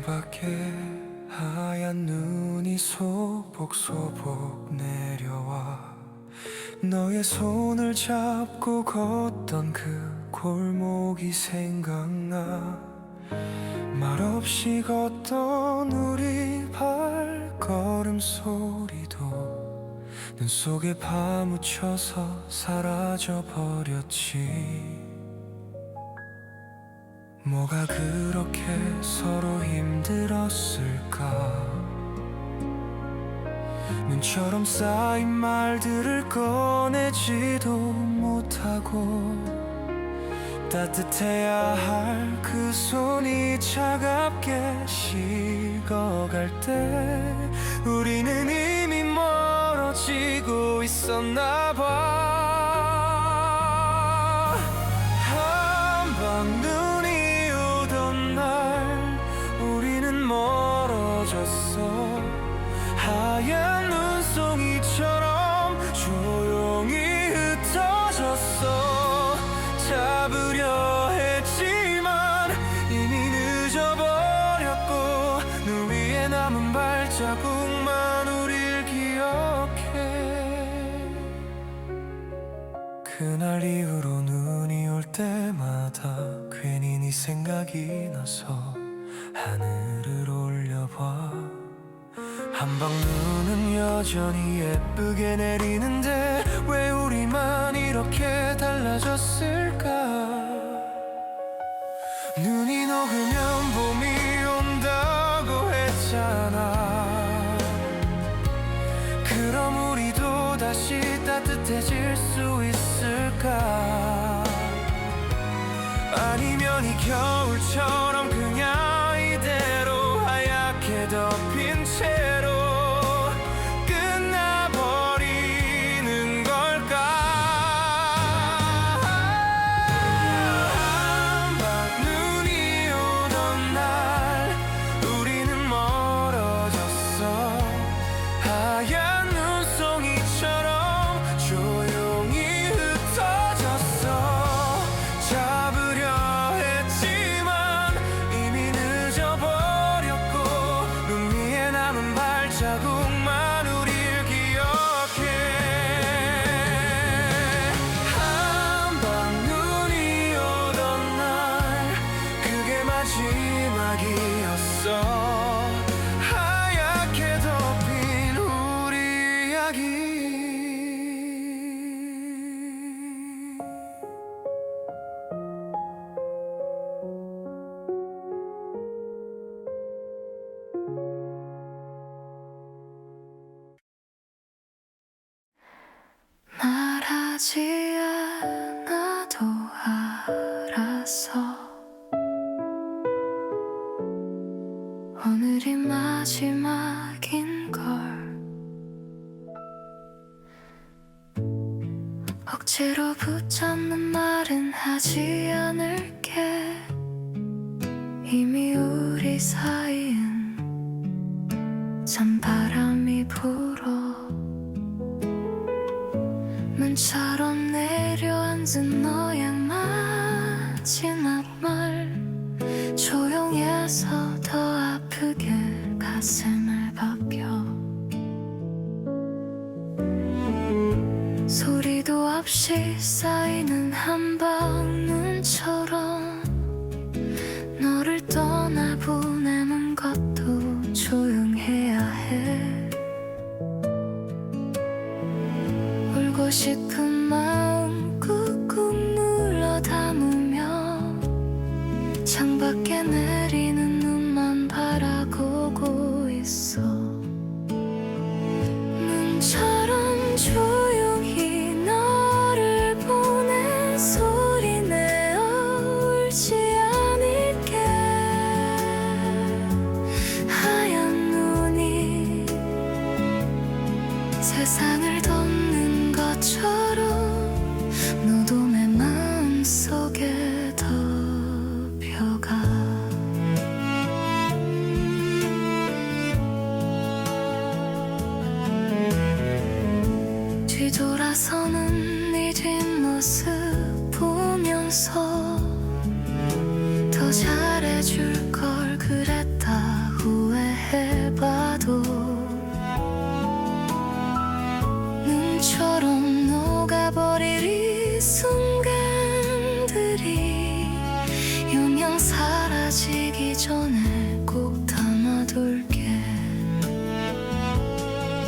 창밖에 하얀 눈이 소복소복 내려와 너의 손을 잡고 걷던 그 골목이 생각나. 말없이 걷던 우리 발걸음 소리도 눈 속에 파묻혀서 사라져버렸지. 뭐가 그렇게 서로 힘들었을까. 눈처럼 쌓인 말들을 꺼내지도 못하고 따뜻해야 할 그 손이 차갑게 식어갈 때 우리는 이미 멀어지고 있었나 봐. 한방 눈이 오던 날 우리는 멀어졌어. 하얀 눈송이처럼 조용히 흩어졌어. 잡으려 했지만 이미 늦어버렸고 눈 위에 남은 발자국만 우릴 기억해. 그날 이후로 눈이 올 때마다 괜히 네 생각이 나서 하늘을 올려봐. 한방 눈은 여전히 예쁘게 내리는데 왜 우리만 이렇게 달라졌을까. 눈이 녹으면 봄이 온다고 했잖아. 그럼 우리도 다시 따뜻해질 수 있을까. 아니면 이 겨울처럼 그냥 이대로 하얗게 덮인 채로 끝나버리는 걸까. 한방 눈이 오던 날 우리는 멀어졌어. 하얀 눈송이처럼 조용히 흩어졌어. 잡으려 했지만 이미 늦어버렸고 눈 위에 남은 발자국만 우릴 기억해. 한방 눈이 오던 날 그게 마지막이었어. 하얗게 덮인 우리 이야기. 말하지 않아도 알았어. 오늘이 마지막인 걸. 억지로 붙잡는 말은 하지 않을게. 이미 우리 사이엔 찬바람이 불어. 눈처럼 내려앉은 너의 마지막 말 조용해서 더 아프게 가슴을 박혀. 소리도 없이 쌓이는 한방 눈처럼 너를 떠나보내는 것도 조용해야 해. 울고 싶은 마음 꾹꾹 눌러 담으며 창밖에 내리는 눈만 바라보고 있어. 눈처럼 조용히 너를 보낸 소리 내어 울지 않을게. 하얀 눈이 세상을 덮는 것처럼 너도 내 마음속에 덮여가. 뒤돌아서는 네 뒷모습 보면서 더 잘해줄 걸 그랬다.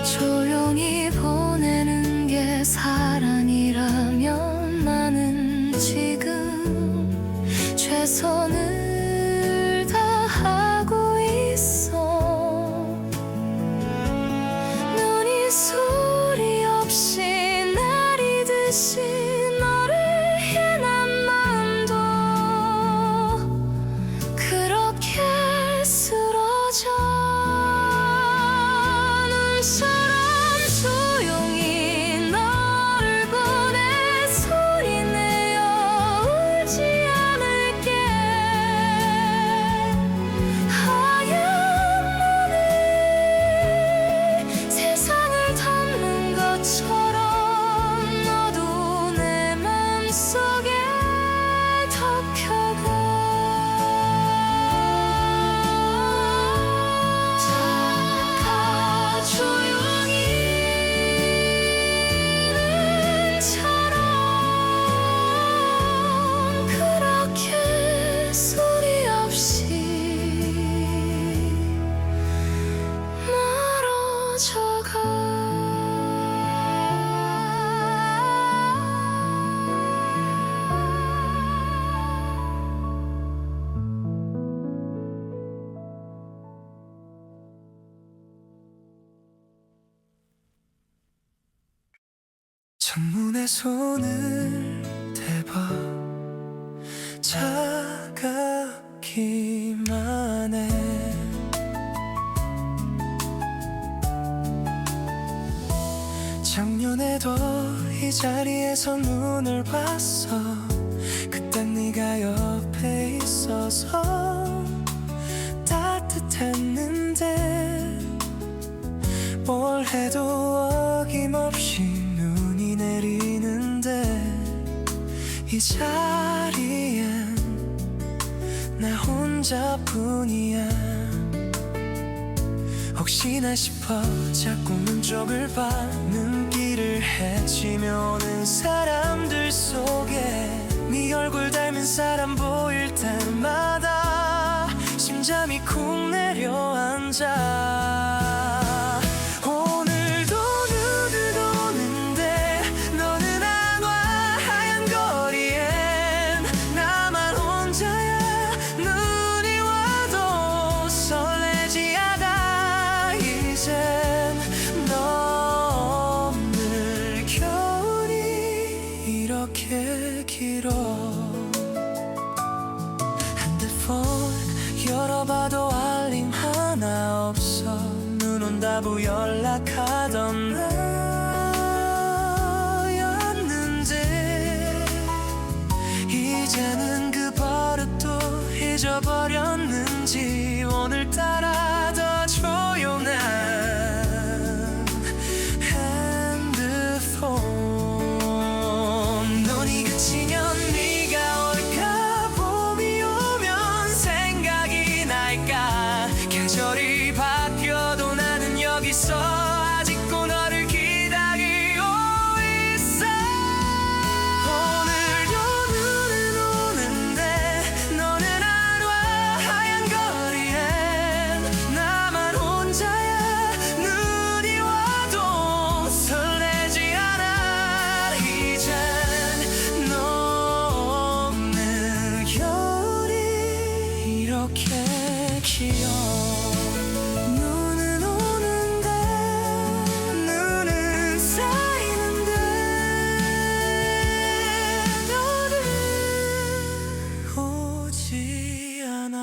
조용히 보내는 게 사랑이라면 나는 지금 최선을 다하고 있어. 눈이 소리 없이 내리듯이 너를 향한 마음도 그렇게 쓰러져. 눈처럼 조용히 너를 보내 소리내어 울지 않을게. 하얀 눈을 세상을 덮는 것처럼 너도 내 맘속에 덮여가. 작아 조용히 눈처럼 그렇게 소리 없이 창문에 손을 대봐 차갑기만 해. 작년에도 이 자리에서 눈을 봤어. 그땐 네가 옆에 있어서 따뜻했는데 뭘 해도 어김없이 눈이 내리는데 이 자리엔 나 혼자뿐이야. 혹시나 싶어 자꾸 문 쪽을 봐. 눈길을 헤치며 오는 사람들 속에 네 얼굴 닮은 사람 보일 때마다 심장이 쿵 내려앉아. 오늘도 눈을 오는데 너는 안 와. 하얀 거리엔 나만 혼자야. 눈이 와도 설레지 않아. 이젠 너 없는 겨울이 이렇게 길어. 핸드폰 열어봐도 알림 하나 없어. 눈 온다고 연락하던 나였는데 이제는 그 버릇도 잊어버렸는지 오늘따라 더 조용한 핸드폰. 눈이 그치면 네가 올까. 봄이 오면 생각이 날까. 계절이 바뀌어도 나는 여기서 아직도 너를 기다리고 있어. 오늘도 눈은 오는데 너는 안 와. 하얀 거리엔 나만 혼자야. 눈이 와도 설레지 않아. 이젠 너 없는 겨울이 이렇게 길어. 눈은 오는데 눈은 쌓이는데 너는 오지 않아.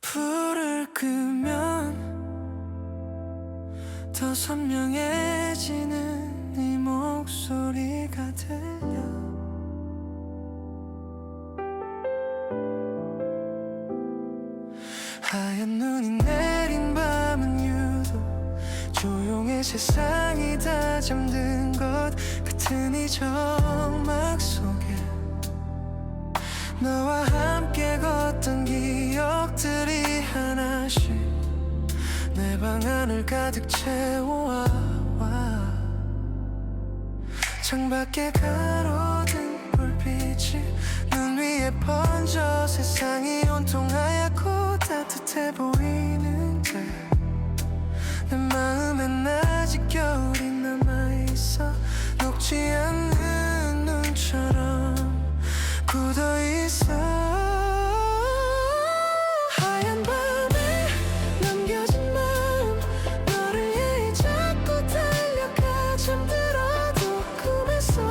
불을 끄면 더 선명해지는 네 목소리가 들려. 하얀 눈이 내린 밤은 유독 조용해. 세상이 다 잠든 것 같은 이 정막 속에 너와 함께 걷던 기억들이 하나씩 내 방 안을 가득 채워와. 창밖에 가로등 불빛이 눈 위에 번져 세상이 온통 하얗고 따뜻해 보이는데 내 마음엔 아직 겨울이 남아있어 녹지 않는 눈처럼 굳어있어 하얀 밤에 남겨진 마음 너를 향해 자꾸 달려가 잠들어도 꿈에서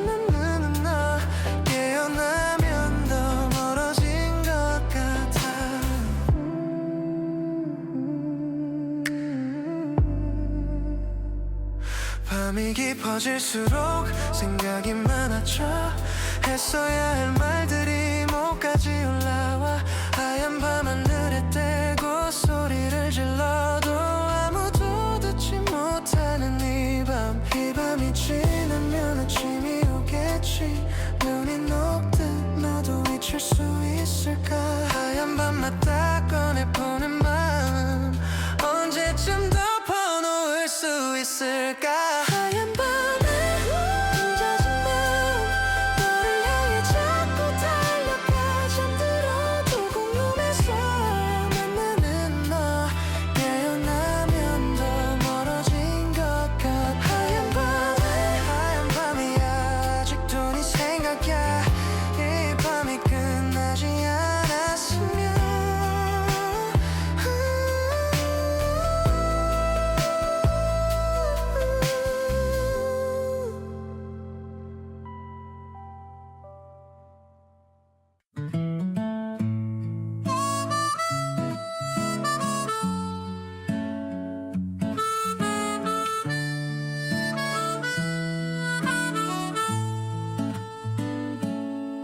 만나는 너 깨어나면 더 멀어진 것 같아 밤이 깊어질수록 생각이 많아져 했어야 할 말들이 목까지 올라와 하얀 밤하늘에 떼고 소리를 질러도 아무도 듣지 못하는 이 밤이 지나면 아침이 오겠지 눈이 녹듯 나도 잊힐 수 있을까 하얀 밤마다 꺼내보는 마음 언제쯤 덮어놓을 수 있을까 하얀 밤에 젖은 마음 너를 향해 자꾸 달려가 잠들어도 공룡에서 만나는 너 깨어나면 더 멀어진 것 같아 하얀 밤이 아직도 네 생각이야 이 밤이 끝나지 않았으면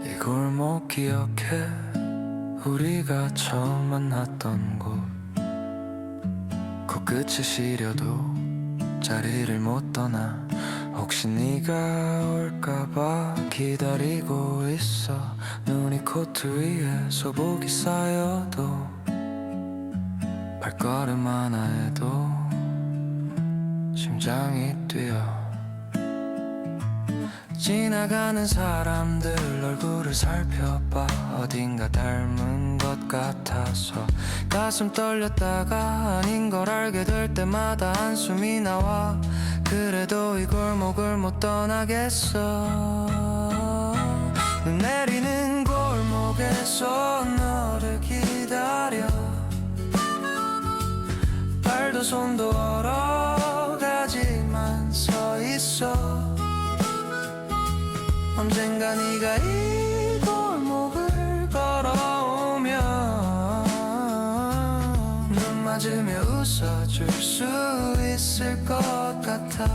이 골목 기억해 우리가 처음 만났던 곳 코끝에 시려도 자리를 못 떠나 혹시 네가 올까봐 기다리고 있어 눈이 코트 위에 소복이 쌓여도 발걸음 하나에도 심장이 뛰어 지나가는 사람들 얼굴을 살펴봐 어딘가 닮은 것 같아서 가슴 떨렸다가 아닌 걸 알게 될 때마다 한숨이 나와 그래도 이 골목을 못 떠나겠어 눈 내리는 골목에서 너를 기다려 발도 손도 얼어가지만 서 있어 언젠가 네가 이 골목을 걸어오면 눈 맞으며 웃어줄 수 있을 것 같아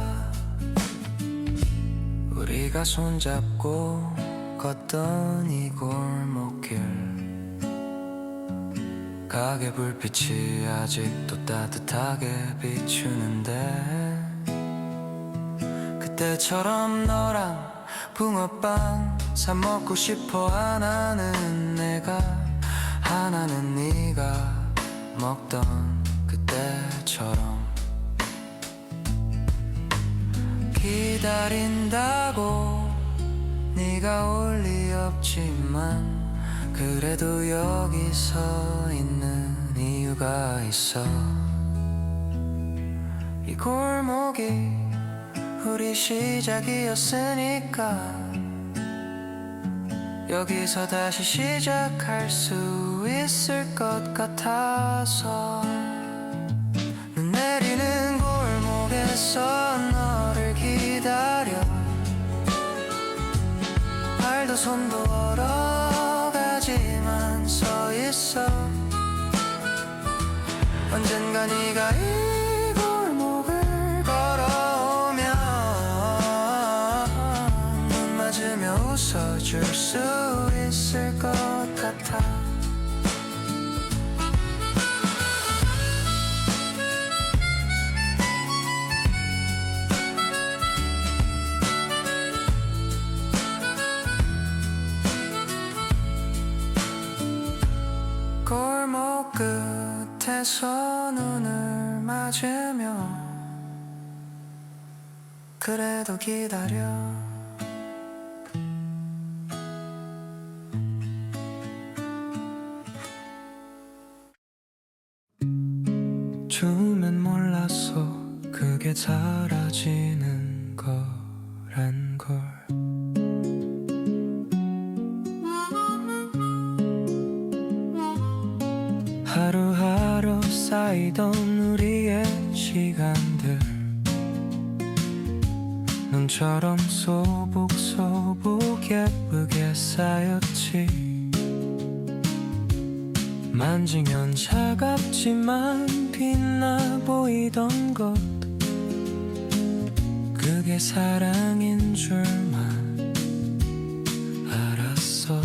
우리가 손잡고 걷던 이 골목길 가게 불빛이 아직도 따뜻하게 비추는데 그때처럼 너랑 붕어빵 사 먹고 싶어 하나는 내가 하나는 네가 먹던 그때처럼 기다린다고 네가 올 리 없지만 그래도 여기 서 있는 이유가 있어 이 골목이 우리 시작이었으니까 여기서 다시 시작할 수 있을 것 같아서 눈 내리는 골목에서 너를 기다려 발도 손도 얼어가지만 서 있어 언젠가 네가 이 골목을 걸어오면 눈 맞으며 웃어줄 수 있을 것 같아 골목 끝에서 눈을 맞으며 그래도 기다려. 좋으면 몰랐어 그게 사라지는 거란 걸. 하루하루 쌓이던 우리의 시간들 눈처럼 소복소복 예쁘게 쌓였지. 만지면 차갑지만 빛나 보이던 것 그게 사랑인 줄만 알았어.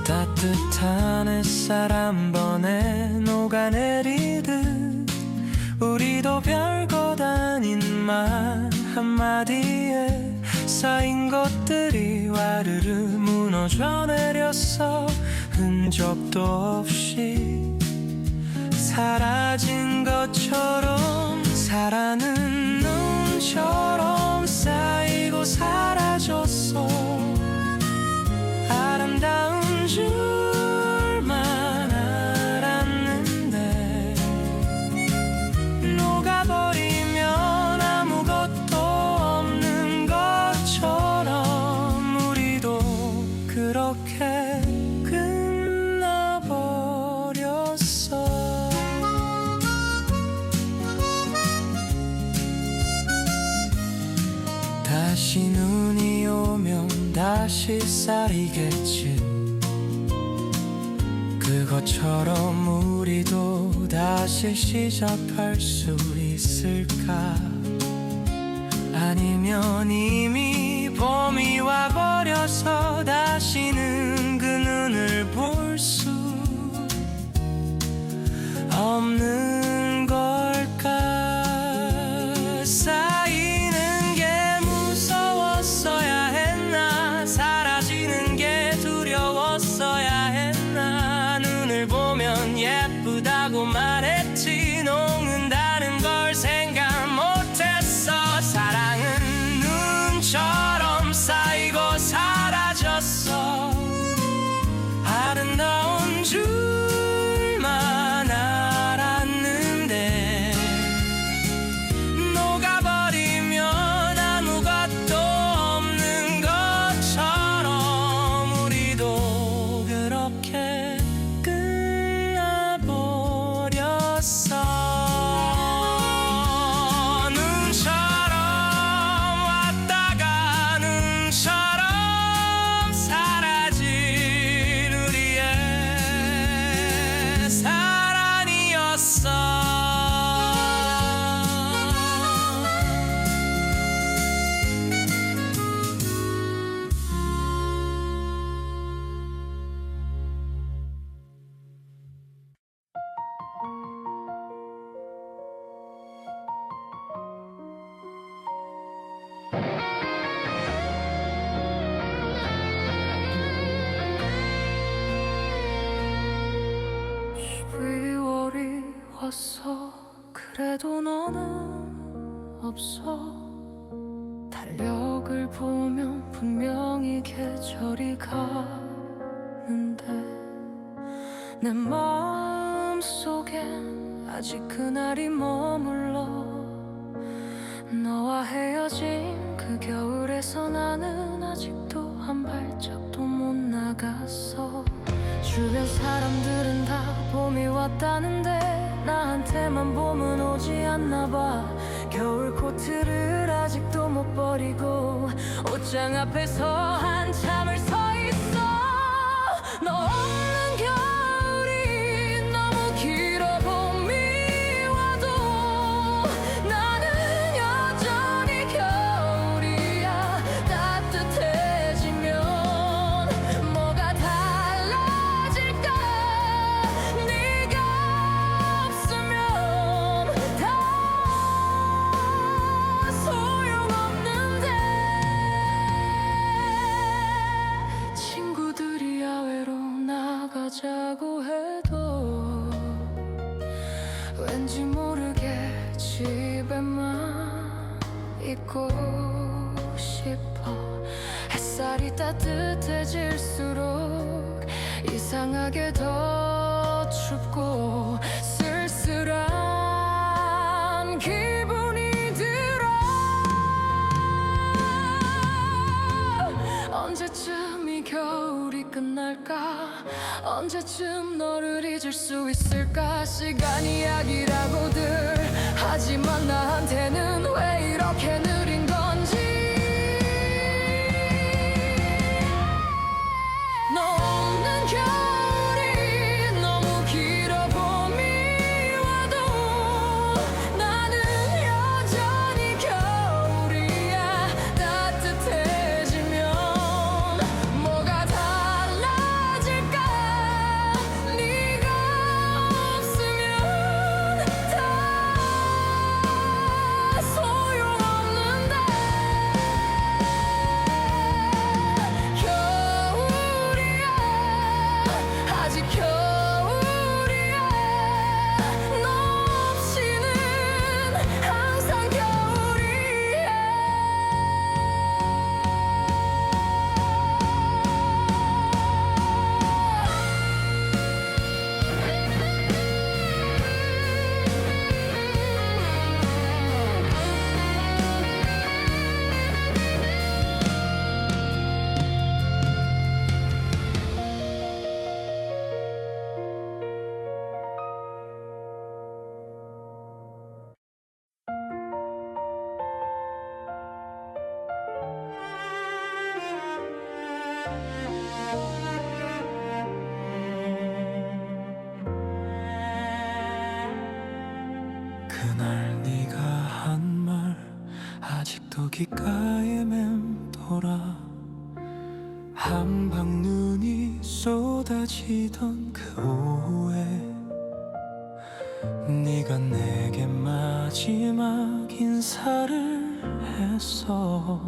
따뜻한 햇살 한 번에 녹아내리듯 우리도 별것 아닌 말 한마디에 쌓인 것들이 와르르 무너져 내렸어. 흔적도 없이 사라진 것처럼 사라는 눈처럼 쌓이고 사라졌어. 아름다운 줄만 알았는데 녹아버리면 아무것도 없는 것처럼 우리도 그렇게 다시 눈이 오면 다시 쌓이겠지. 그것처럼 우리도 다시 시작할 수 있을까? 아니면 이미 봄이 와버려서 다시는 그 눈을 볼 수 없는 걸까? 쌓이는 게 무서웠어야 했나? 사라지는 게 두려웠어야 했나? 눈을 보면 예쁘다고 말했지 녹는다는 걸 생각 못했어. 사랑은 눈처럼 쌓이고 사라졌어. 아름다운 줄만 알았는데 녹아버리면 아무것도 없는 것처럼 우리도 그렇게 끝나버렸어. 눈처럼 왔다가 눈처럼 사라진 우리의 사랑이었어. 왔어. 그래도 너는 없어. 달력을 보면 분명히 계절이 가는데 내 마음속엔 아직 그날이 머물러. 너와 헤어진 그 겨울에서 나는 아직도 한 발짝도 못 나갔어. 주변 사람들은 다 봄이 왔다는데 나한테만 봄은 오지 않나 봐. 겨울 코트를 아직도 못 버리고 옷장 앞에서 한참을 서 있어. 너 없는 겨울이 너무 길어. 봄이 와도 나는 여전히 겨울이야. 따뜻해지면 뭐가 달라질까? 네가 없으면 다 소용없는데. 친구들이 야외로 나가자고 해도 왠지 모르게 집에만 있고 싶어. 햇살이 따뜻해질수록 이상하게 더 춥고 쓸쓸한 기분이 들어. 언제쯤 이 겨울이 끝날까? 언제쯤 너를 잊을 수 있을까? 시간이 약이라고들 하지만 나한테는 왜 이렇게 느린 건지. 너 없는 겨울이 너무 길어. 봄이 와도 나는 여전히 겨울이야. 따뜻해지면 뭐가 달라질까? 네가 없으면 다 소용없는데. 겨울이야, 아직 겨울이야. 너 없이는 항상 겨울이야. 그날 네가 한 말 아직도 귓가에 맴돌아. 한방 눈이 쏟아지던 그 오후에 네가 내게 마지막 인사를 했어.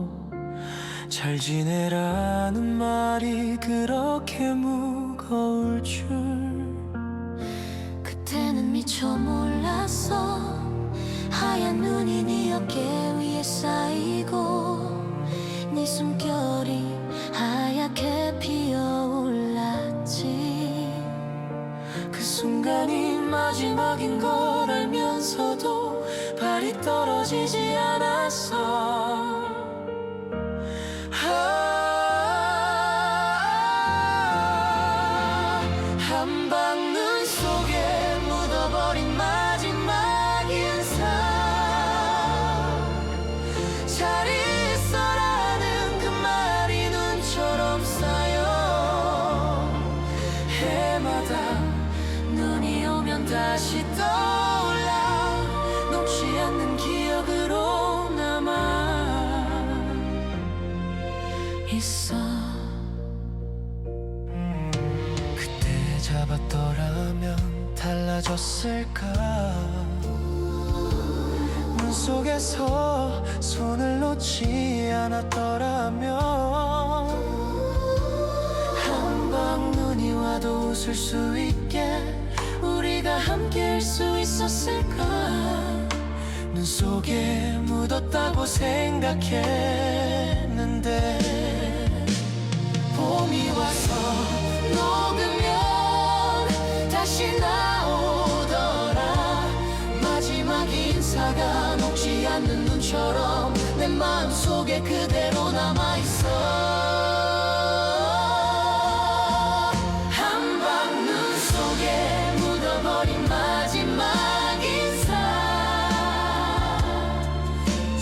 잘 지내라는 말이 그렇게 무거울 줄. 그때는 미처 몰랐어. 하얀 눈이 네 어깨 위에 쌓이고 네 숨결이 하얗게 피어올랐지. 그 순간이 마지막인 걸 알면서도 발이 떨어지지 않았어. 한방 눈 속에 묻어버린 마지막 인사. 잘 있어라는 그 말이 눈처럼 쌓여. 해마다 눈이 오면 다시 떠올라. 녹지 않는 기억으로 남아 있어. 그때 잡았더라면 달라졌을까? 눈 속에서 손을 놓지 않았더라면 한방 눈이 와도 웃을 수 있게 우리가 함께일 수 있었을까? 눈 속에 묻었다고 생각했는데 봄이 와서 녹으면 다시 나오더라. 마지막 인사가 녹지 않는 눈처럼 내 마음속에 그대로 남아있어. 한방 눈 속에 묻어버린 마지막 인사.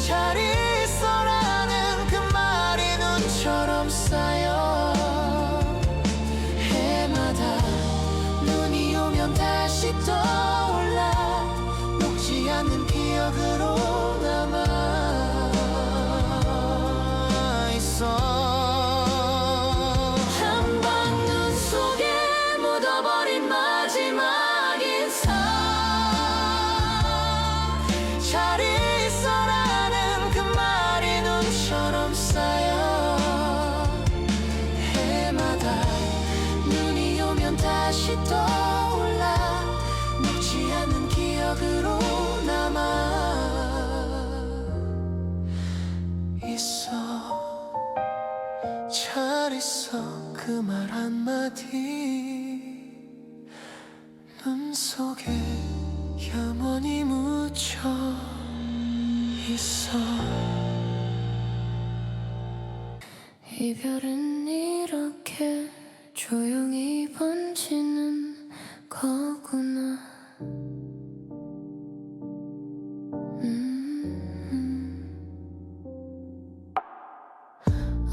잘 있어라는 그 말이 눈처럼 쌓여. 해마다 눈이 오면 다시 떠올라. 녹지 않는 기억으로 남아있어. 한방 눈 속에 묻어버린 마지막 인사. 잘 있어라는 그 말이 눈처럼 쌓여. 해마다 눈이 오면 다시 떠올라. 녹지 않는 기억으로 남아 있어 그 말 한마디 눈 속에 영원히 묻혀 있어. 이별은 이렇게 조용히 번지는 거구나.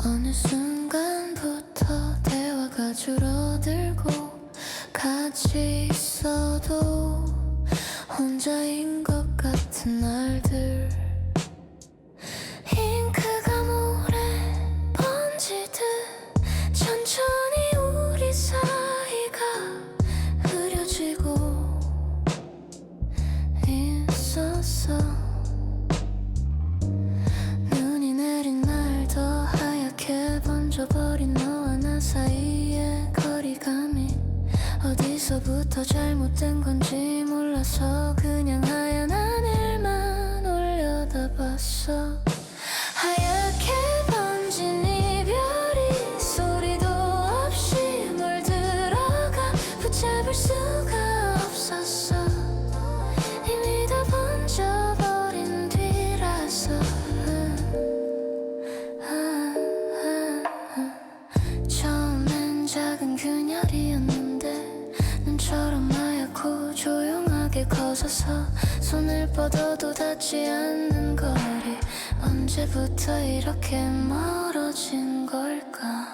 어느 순간부터 대화가 줄어들고 같이 있어도 혼자인 것 같은 날들, 잉크가 물에 번지듯 천천히 우리 사이가 흐려지고 있었어. 눈이 내린 날 더 하얗게 번져버린 너와 나 사이의 거리감이 어디서부터 잘못된 건지 몰라서 그냥 하얀 하늘만 올려다봤어. 하얗게 번진 이별이 소리도 없이 물들어가 붙잡을 수가 없었어. 이미 다 번져버린 뒤라서. 처음엔 작은 균열이었는데 눈처럼 하얗고 조용하게 커져서 손을 뻗어도 닿지 않는 거리. 언제부터 이렇게 멀어진 걸까?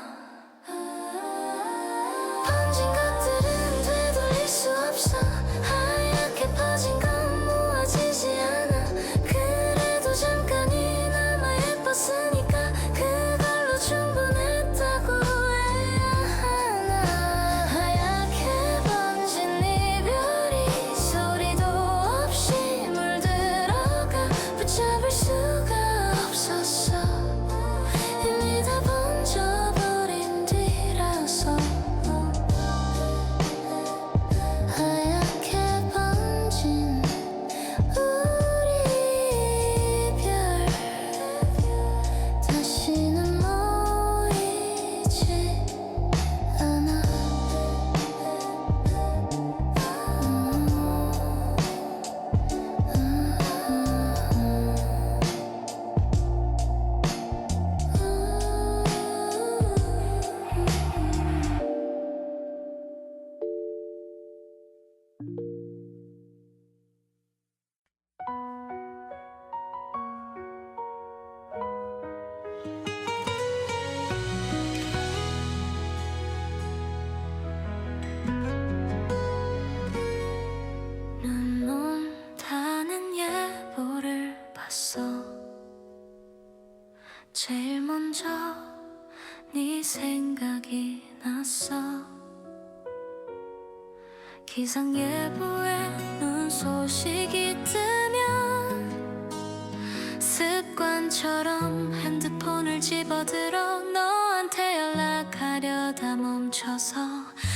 번진 것들은 되돌릴 수 없어. 하얗게 퍼진 건 모아지지 않아. 그래도 잠깐이 남아 예뻤으니까 그걸로 충분했다고 해야 하나. 하얗게 번진 이별이 소리도 없이 물들어가 붙잡을 수가 없었어. 이미 다 번져버린 뒤라서. 하얗게 번진 우리 이별 다시는 모이지 않아. 눈 온다는 예보를 봤어. 제일 먼저 네 생각이 났어. 기상예보에 눈 소식이 뜨면 습관처럼 핸드폰을 집어들어 너한테 연락하려다 멈춰서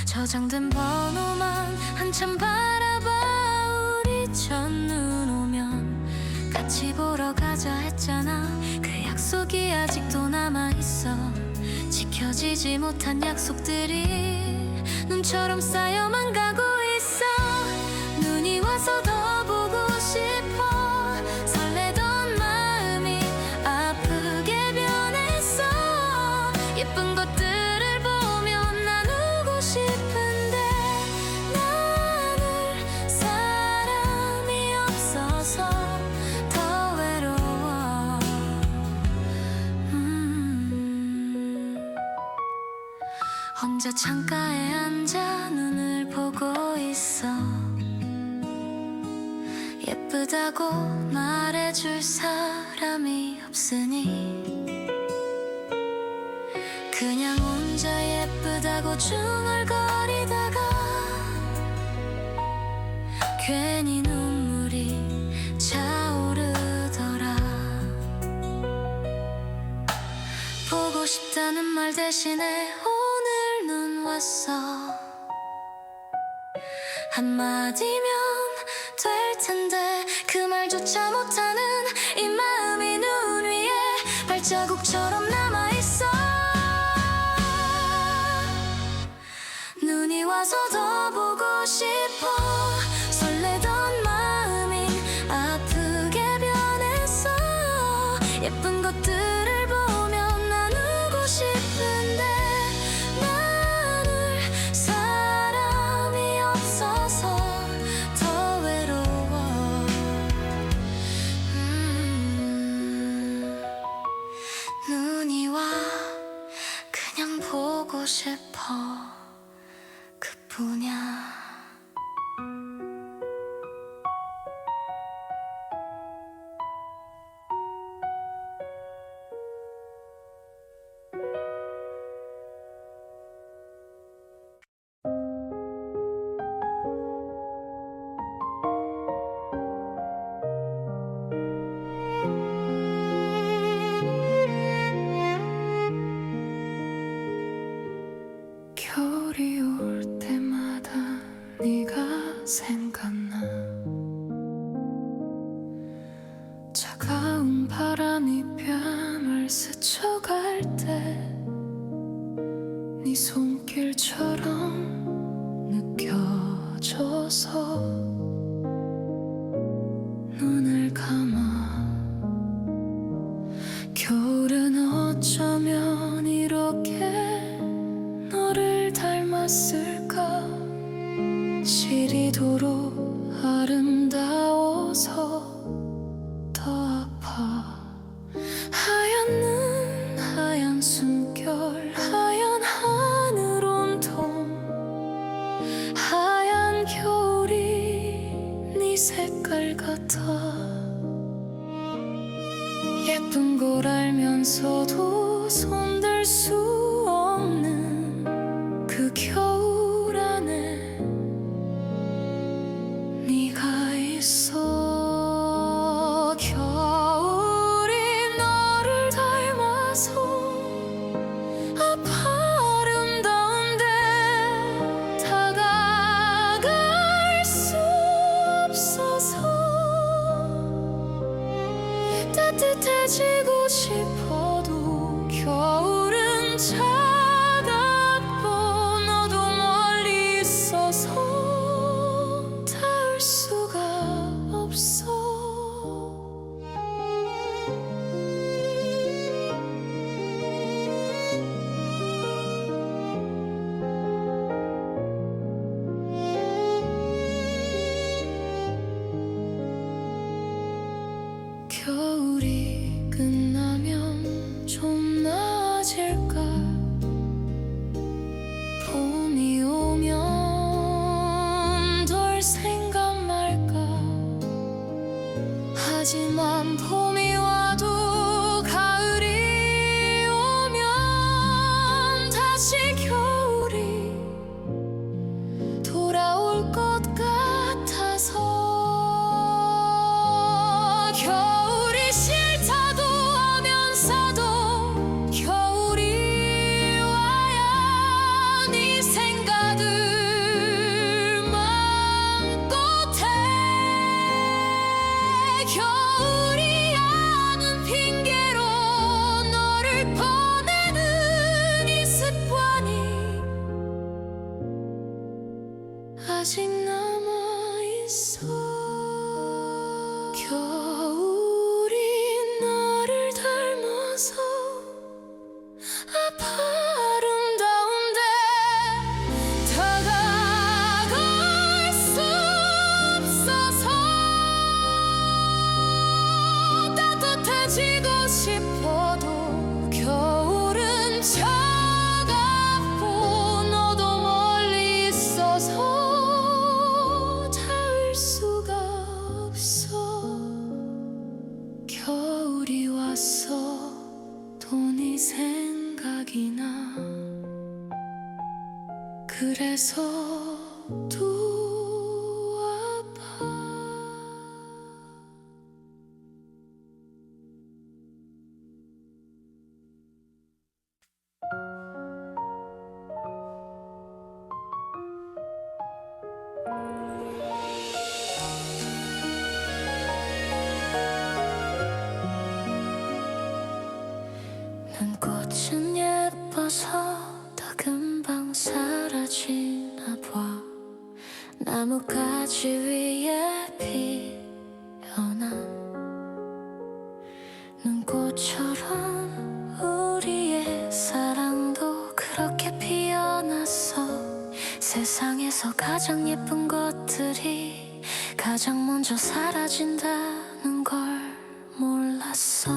저장된 번호만 한참 바라봐. 우리 첫눈 오면 같이 보러 가자 했잖아. 그 약속이 아직도 남아있어. 지켜지지 못한 약속들이 눈처럼 쌓여만 가고 있어. 눈이 와서 더 보고 싶어. 설레던 마음이 아프게 변했어. 예쁜 것들을 보며 나누고 싶은데 나눌 사람이 없어서 더 외로워. 혼자 창가에 앉아 눈을 보고 있어. 예쁘다고 말해줄 사람이 없으니 그냥 혼자 예쁘다고 중얼거리다가 괜히 눈물이 차오르더라. 보고 싶다는 말 대신에 오늘 눈 왔어. 한마디면 될 텐데 그 말조차 못하는 이 마음이 눈 위에 발자국처럼 남아있어. 아프게 변했어. 예쁜 것들을 보며 나누고 싶은데 나눌 사람이 없어서 더 외로워. 눈이 와 그냥 보고 싶어. 그뿐이야. 겨울이 올 때마다 네가 생각나. 차가운 바람이 뺨을 스쳐갈 때 네 손길처럼 느껴져서 눈을 감아. 겨울은 어쩌면 이렇게 너를 닮았을까. 시리도록 아름다워서 더 아파. 하얀 눈 하얀 숨결 하얀 하늘 온통 하얀 겨울이 네 색깔 같아. 예쁜 걸 알면서도 손댈 수 없는 그 겨울 안에 네가 있어. 겨울이 너를 닮아서 아름다운데 다가갈 수 없어서 따뜻해지고 싶어도 겨울은 차갑고 너도 멀리 있어서 닿을 수가 없어. 겨울이 끝나면 좀 나아질까. 봄이 오면 덜 생각 말까. 하지만 봄이 와도 가을이 오면 다시 겨울이 돌아올 것 같아서. 겨울이 싫다도 하면서도 겨울이 와야 네 생각을 마음껏 해. 겨울이 아는 핑계로 너를 보내는 이 습관이 아직 남아있어. 겨울이 나를 닮아서 아름다운데 다가갈 수 없어서 따뜻해지고 싶어도 겨울은 차갑고 너도 멀리 있어서 닿을 수가 없어. 겨울이 왔어 또 네 생각이 나. 그래서 또 아파. 눈꽃은 예뻐서 더 금방 사라지나 봐. 나뭇가지 위에 피어나 꽃처럼 우리의 사랑도 그렇게 피어났어. 세상에서 가장 예쁜 것들이 가장 먼저 사라진다는 걸 몰랐어.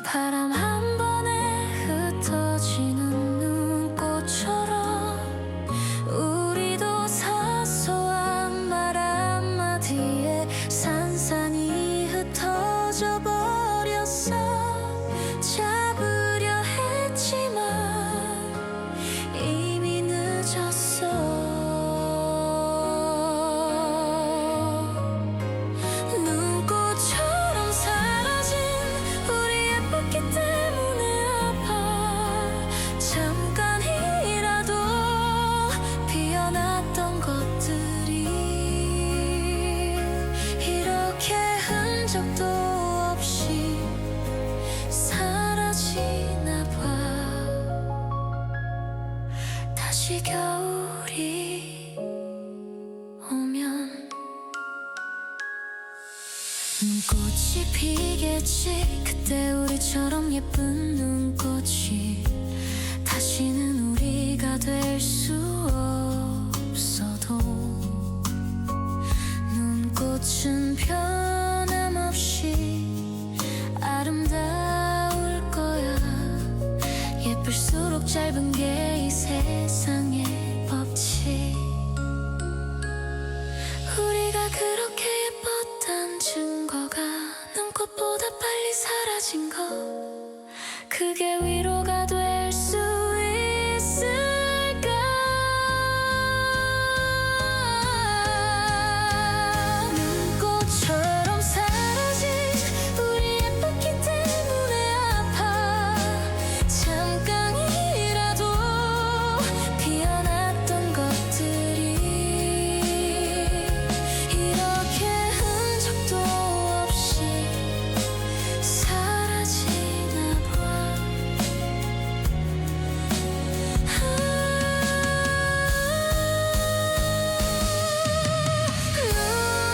바람 한 번에 흩어지는 눈꽃처럼 우리도 사소한 말 한마디에 산산이 흩어져 버렸어. 잡으려 했지만 이미 늦었어. 눈꽃처럼 사라진 우리 예뻤기 때문에 아파. 잠깐이라도 피어났던 것들이 이렇게 흔적도 없이 사라지나 봐. 다시 겨울이 오면 눈꽃이 피겠지. 그때 우리처럼 예쁜 눈꽃이 다시는 우리가 될 수 없어도 눈꽃은 변함없이 아름다울 거야. 예쁠수록 짧은 게 이 세상의 법칙. 우리가 그렇게 예뻤단 증거가 눈꽃보다 빨리 사라진 거, 그게 위로가 될 수 있을까? 눈꽃처럼 사라진 우리 예뻤기 때문에 아파. 잠깐이라도 피어났던 것들이 이렇게 흔적도 없이 사라지나 봐.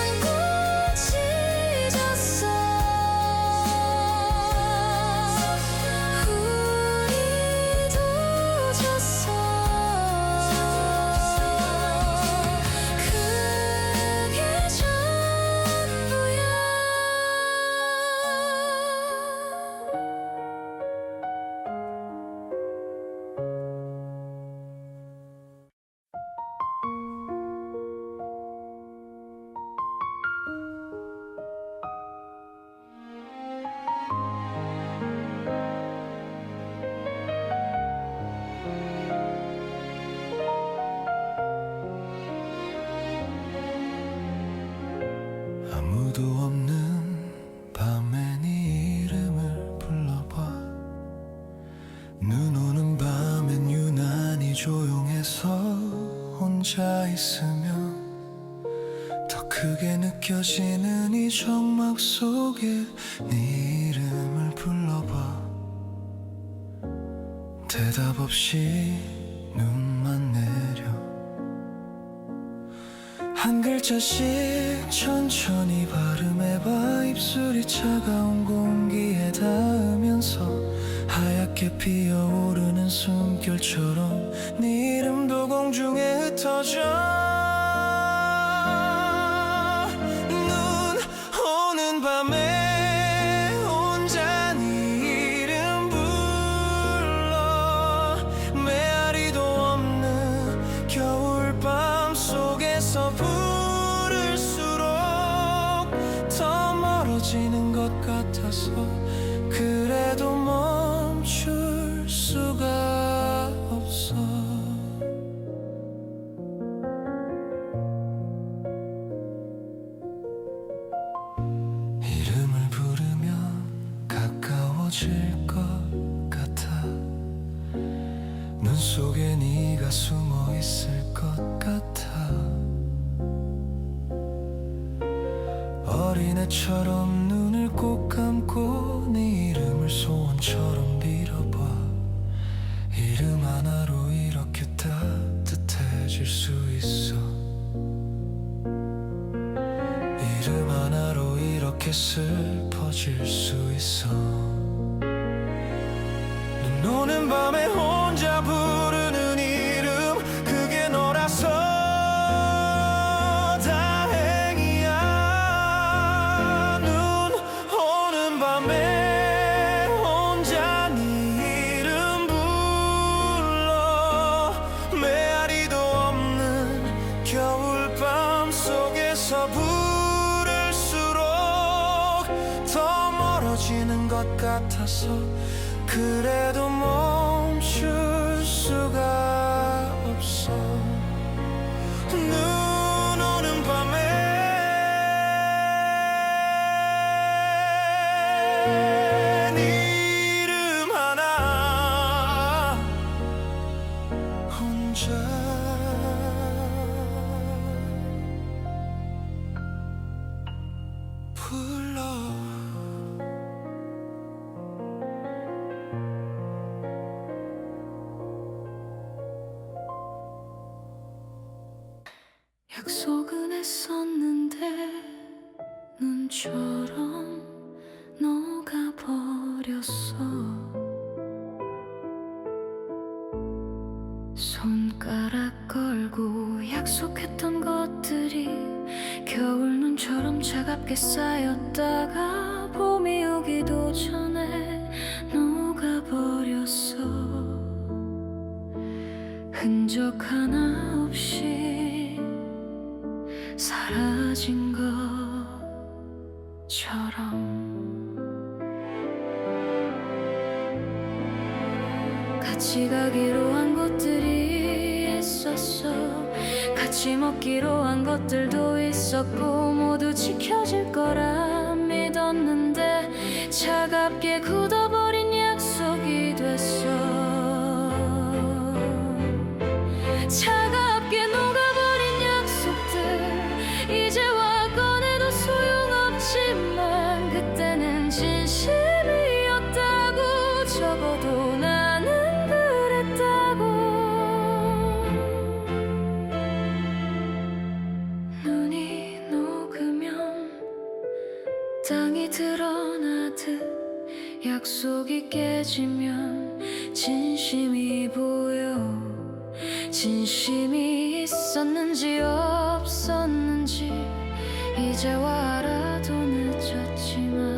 눈꽃이 졌어. 우리도 졌어. 그게 전부야. 아무도 없는 밤에 네 이름을 불러봐. 눈 오는 밤엔 유난히 조용해서 혼자 있으면 더 크게 느껴지는 이 정막 속에 네 이름을 불러봐. 대답 없이 눈만 내려 한 글자씩 천천히 발음해봐. 입술이 차가운 공기에 닿으면서 하얗게 피어오르는 숨결처럼 네 이름도 공중에 흩어져. 눈 오는 밤에 혼자 네 이름 불러. 메아리도 없는 겨울밤 속에서 부를수록 더 멀어지는 것 같아서 그래도 멈출 수가 없어. 이름을 부르면 가까워질 것 같아. 눈 속에 네가 숨어 있을 것 같아. 어린애처럼 눈을 꼭 감고 네 이름을 소원처럼 빌어봐. 이름 하나로 이렇게 따뜻해질 수 있어. 이름 하나로 이렇게 이렇게 슬퍼질 수 있어. 눈 오는 밤에 혼자 부르는 이름, 그게 너라서 다행이야. 눈 오는 밤에 혼자 네 이름 불러. 메아리도 없는 겨울밤 속에서 부를수록 더 멀어지는 것 같아서 그래도 멈출 수가 없어. 눈 오는 밤에 네 이름 하나 혼자 불러. 약속은 했었는데 눈처럼 녹아버렸어. 손가락 걸고 약속했던 것들이 겨울 눈처럼 차갑게 쌓였다가 봄이 오기도 전에 녹아버렸어. 흔적 하나 없이 사라진 것처럼. 같이 가기로 한 곳들이 있었어. 같이 먹기로 한 것들도 있었고 모두 지켜질 거라 믿었는데 차갑게 굳어버린 약속이 됐어. 차갑게 녹아버린 약속들 이제와 꺼내도 소용없지만 그때는 진심이었다고. 적어도 나는 그랬다고. 눈이 녹으면 땅이 드러나듯 약속이 깨지면 진심이 보여. 진심이 있었는지 없었는지 이제와 알아도 늦었지만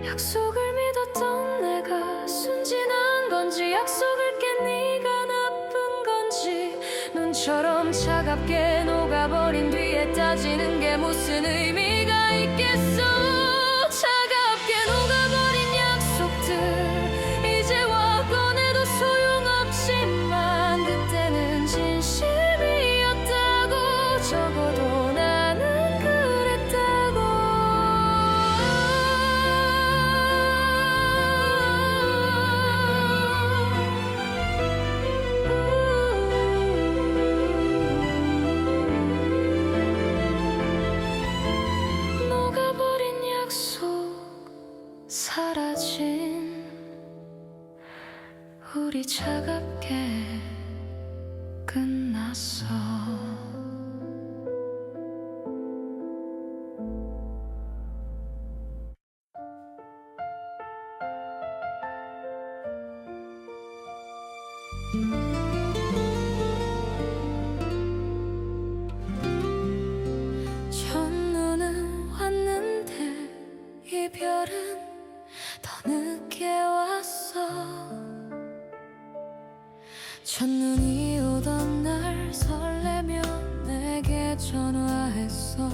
약속을 믿었던 내가 순진한 건지 약속을 깬 네가 나쁜 건지 눈처럼 차갑게 녹아버린 뒤에 따지는 게 무슨 의미가 있겠어. 차갑게 녹아버린 약속들 이제와 꺼내도 소용없지만 그때는 진심이었다고. 적어도 나는 그랬다고. 녹아버린 약속 사라진 우리 차갑게 끝났어. 첫눈은 왔는데 이별은 더 늦게 왔어. 첫눈이 오던 날 설레며 내게 전화했어.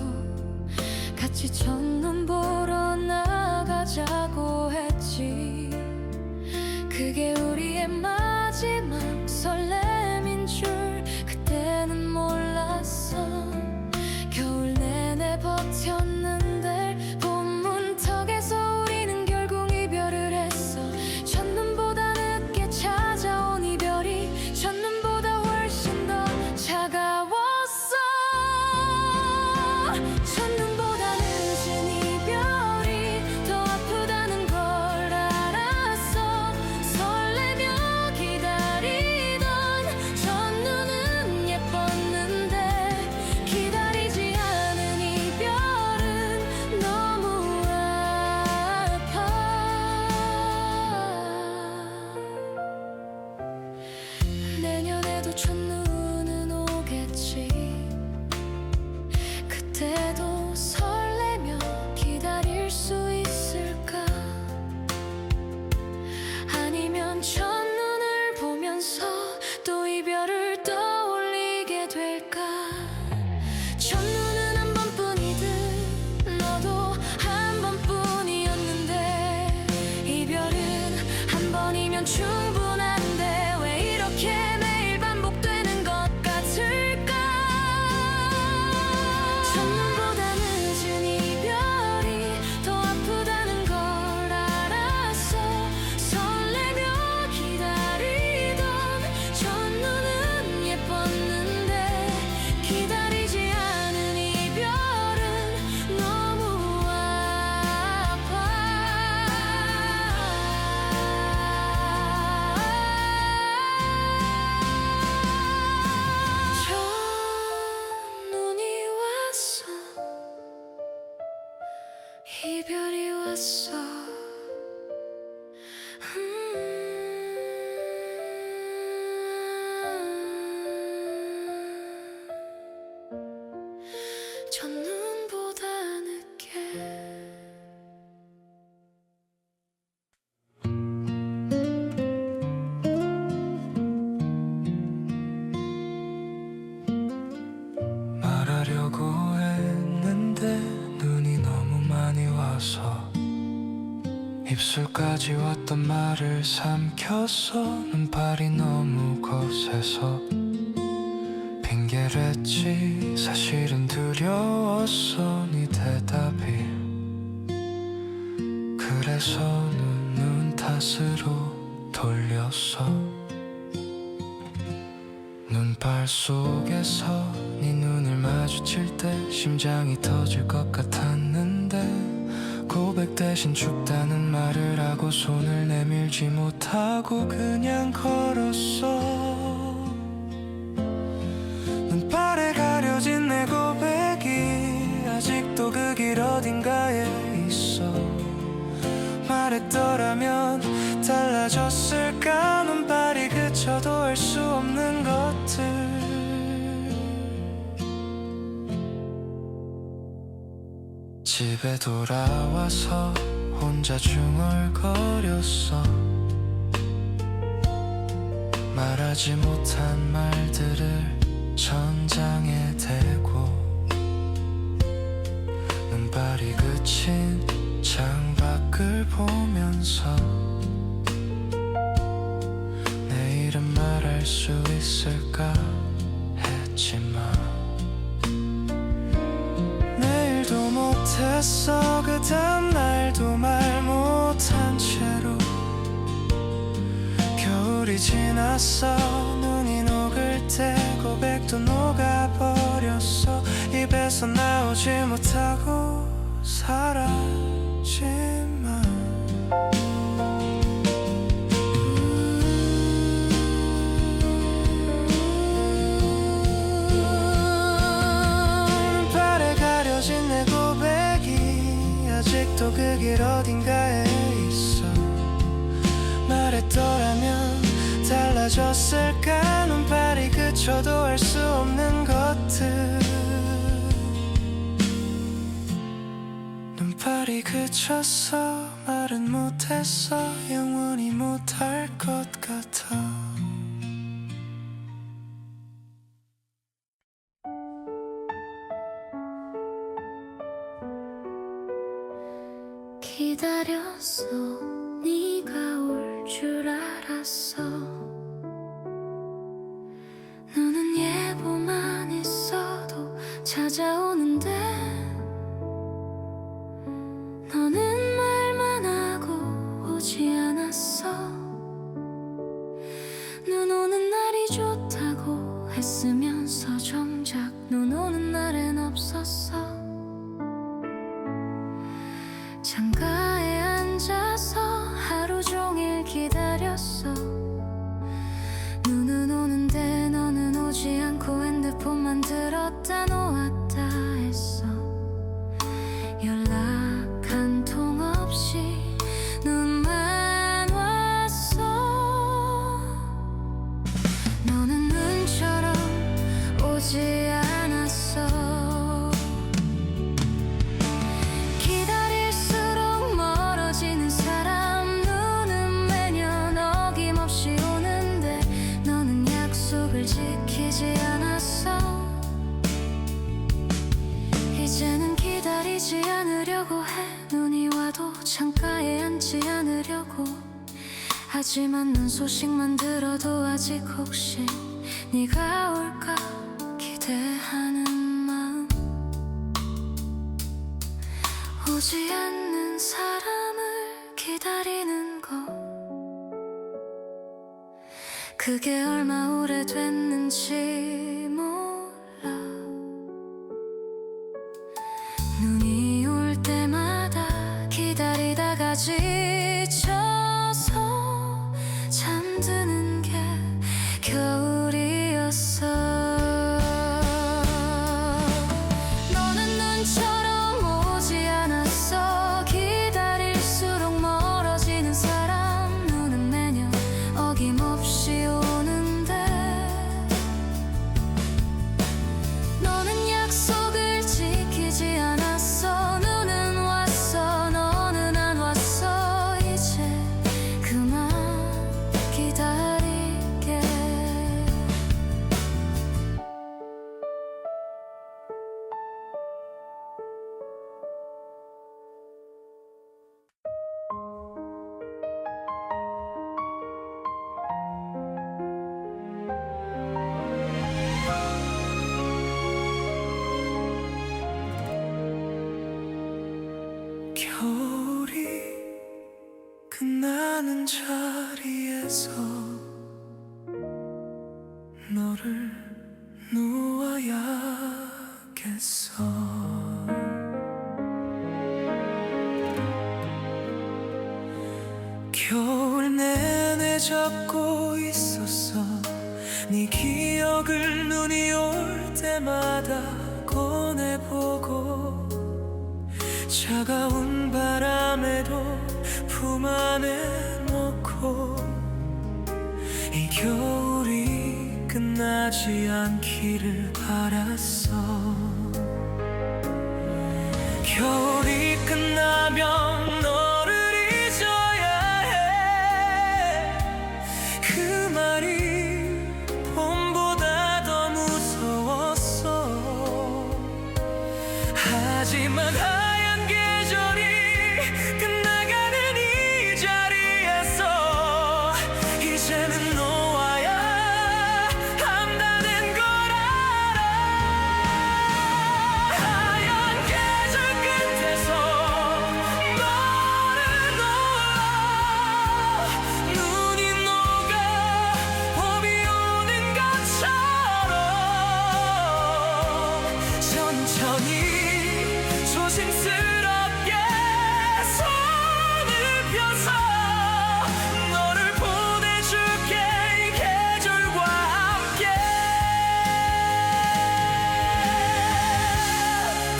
같이 첫눈 보러 나가자고 했지. 그게 우리의 마지막 설렘인 줄 그때는 몰랐어. 겨울 내내 버텼는데 봄 문턱에서 우리는 결국 이별을 했어. 첫눈보다 늦게 찾아온 이별이 첫눈보다 훨씬 더 차가웠어. 첫눈보다 늦은 이별이 왔어. 첫눈보다 늦게. 말하려고 했는데 눈이 너무 많이 와서 입술까지 왔던 말을 삼켰어. 눈발이 너무 거세서 핑계를 했지. 사실은 두려웠어 네 대답이. 그래서 눈 탓으로 돌렸어. 눈발 속에서 네 눈을 마주칠 때 심장이 터질 것 같았는데 고백 대신 춥다는 말을 하고 손을 내밀지 못하고 그냥 걸었어. 눈발에 가려진 내 고백이 아직도 그 길 어딘가에 있어. 말했더라면 달라졌을까. 눈발이 그쳐도 알 수 없는 것들. 집에 돌아와서 혼자 중얼거렸어. 말하지 못한 말들을 천장에 대고 눈발이 그친 창밖을 보면서 내일은 말할 수 있을까 했지만 내일도 못했어. 그 다음 날도 말 못한 채로 겨울이 지났어. 눈이 녹을 때 고백도 녹아버렸어. 입에서 나오지 못하고 사라지만 눈발에 가려진 내 고백이 아직도 그 길 어딘가에 있어. 말했더라면 달라졌을까. 눈발이 그쳐도 알 수 없는 것들. 눈발이 그쳤어. 말은 못했어. 영원히 못할 것 같아. 기다렸어. 네가 올 줄 알았어. 너는 예보만 있어도 찾아오는데 너는 말만 하고 오지 않았어. 눈 오는 날이 좋다고 했으면서 정작 눈 오는 날엔 없었어. 창가에 앉아서 하루 종일 기다렸어. 눈은 오는데 너는 오지 않고 핸드폰만 들었다 놓았다 했어. 연락 한 통 없이 눈만 왔어. 너는 눈처럼 오지 않았어. 기다릴수록 멀어지는 사람. 눈은 매년 어김없이 오는데 너는 약속을 지키지 않았어. 이제는 기다리지 않으려고 해. 눈이 와도 창가에 앉지 않으려고. 하지만 난 소식만 들어도 아직 혹시 네가 올까 기대하는 마음. 오지 않는 사람을 기다리는 거, 그게 얼마 오래됐는지 몰라. 눈이 올 때마다 기다리다가 지쳐서 잠드는 게 겨울이었어. 너는 눈처럼 오지 않았어. 겨울이 끝나는 자리에서 너를 놓아야겠어. 겨울 내내 잡고 있었어. 네 기억을 눈이 올 때마다 꺼내보고 차가운 바람에도 품 안에 넣고 이 겨울이 끝나지 않기를 바랐어. 겨울이 끝나면 너를 잊어야 해. 그 말이 봄보다 더 무서웠어. 하지만 하얀 계절이 끝나가는 이 자리에서 이제는 놓아야 한다는 걸 알아. 하얀 계절 끝에서 너를 놓아 눈이 녹아 봄이 오는 것처럼 천천히 조심스럽게 손을 펴서 너를 보내줄게. 이 계절과 함께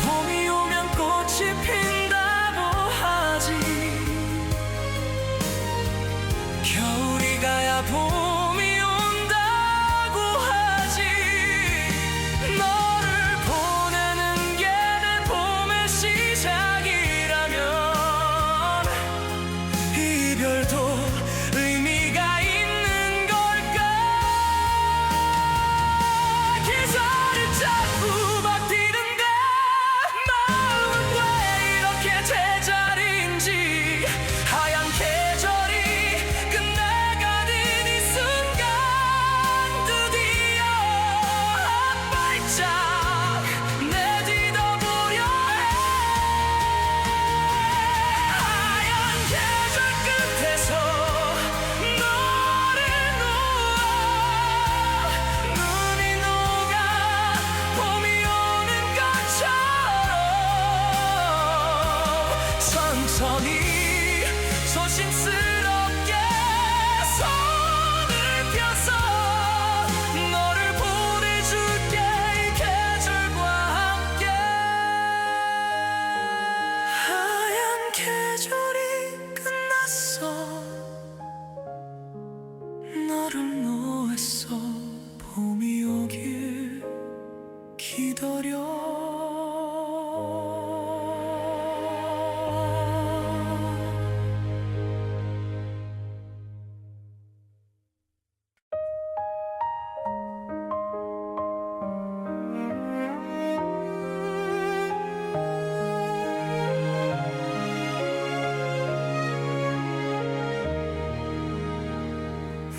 봄이 오면 꽃이 핀다고 하지. 겨울이 가야 봄이 온다고 하지. 너를 보내는 게 내 봄의 시작이라면 이별도 의미가 있는 걸까. 기사를 자꾸 바뀌는데 마음은 왜 이렇게 제자리인지. 하얀 계절이 끝나가는 이 순간 드디어 발짝 내딛어보려 해. 하얀 계절 끝에서 너를 놓아 눈이 녹아 봄이 오는 것처럼 천천히 조심스럽게 손을 펴서 너를 보내줄게. 이 계절과 함께 하얀 계절이 끝났어. 너를 놓았어. 봄이 오길 기다려.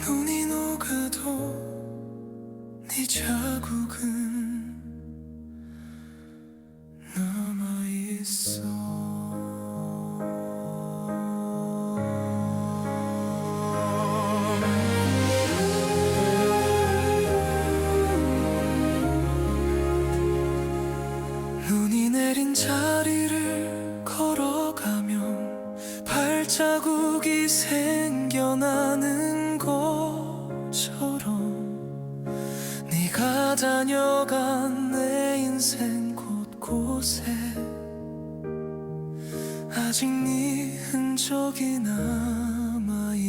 눈이 녹아도 네 자국은 남아있어. 눈이 내린 자리를 걸어가면 발자국이 생겨나는 것처럼 네가 다녀간 내 인생 곳곳에 아직 네 흔적이 남아있어.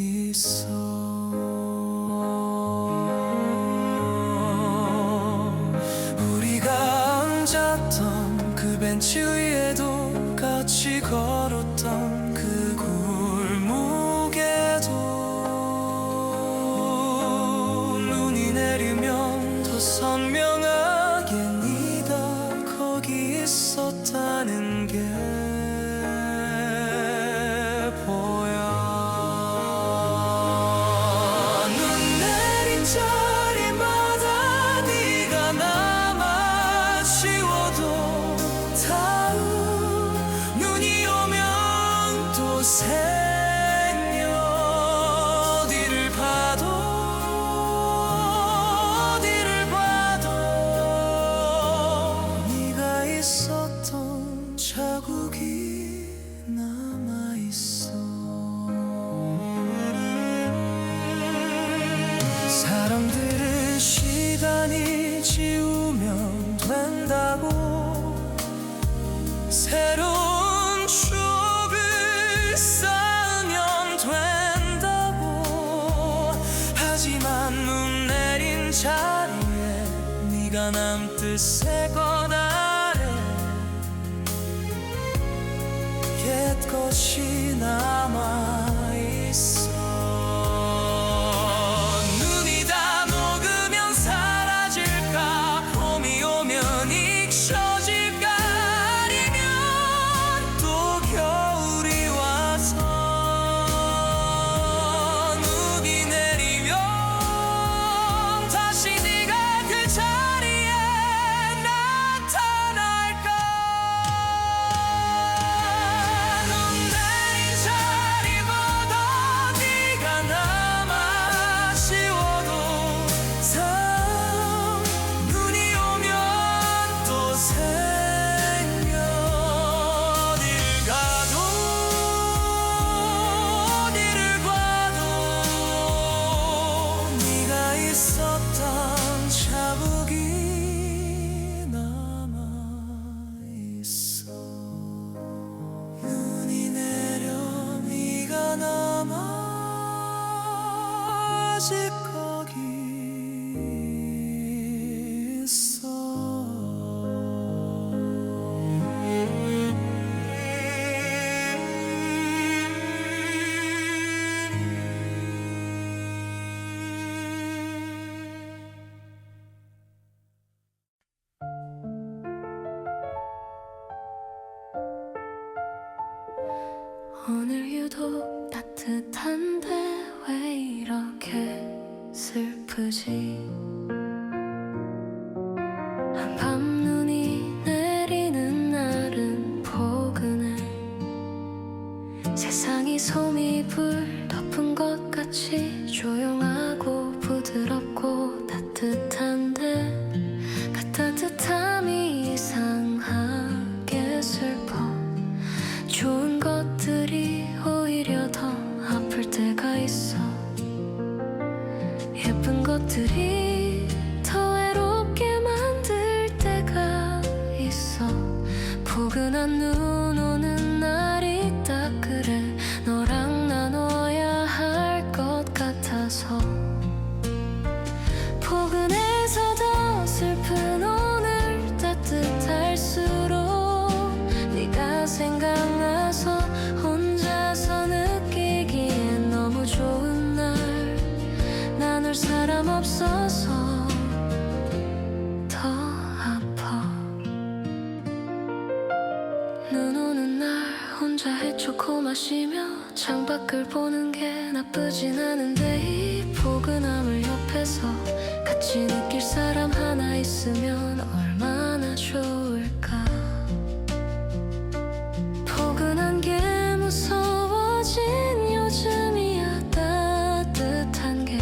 우리가 앉았던 그 벤치 위에도 같이 걸었던 그 골목에도 눈이 내리면 더 선명하게 네가 거기 있었다는 게 보여. 눈 내린 자리마다 네가 남아 지워도 다음 눈이 오면 네가 남뜻 새것 아래 옛것이 남아있어. 눈이 다 녹으면 사라질까, 봄이 오면 익혀질까, 아니면 또 겨울이 와서 눈이 내리면 다시 네가 그 자리에 나타날까. 넌 내린 자리보다 네가 남아 지워도 눈이 오면 또 생겨. 어딜 가도 어디를 봐도 네가 있었던 자국이 남아있어. 눈이 내려 네가 남아 아직 거기 있어. 오늘 유독 따뜻한데 왜 이렇게 슬프지? 한밤 눈이 내리는 날은 포근해. 세상이 솜이불 덮은 것 같이 조용하고 부드럽고 따뜻한데 그 따뜻함이 이상하게 슬퍼. 좋은 것들이 오히려 더 아플 때가 있어. 예쁜 것들이 더 외롭게 만들 때가 있어. 포근한 눈 오는 날이 딱 그래. 너랑 나눠야 할 것 같아서. 포근해서 더 슬픈 오늘 따뜻할수록 네가 생각나서 혼자서 느끼기엔 너무 좋은 날. 나눌 사람 없어서 더 아파. 눈 오는 날 혼자 해초코 마시며 창밖을 보는 게 나쁘진 않은데 이 포근함을 옆에서 같이 느낄 사람 하나 있으면 얼마나 좋을까. 포근한 게 무서워진 요즘이야. 따뜻한 게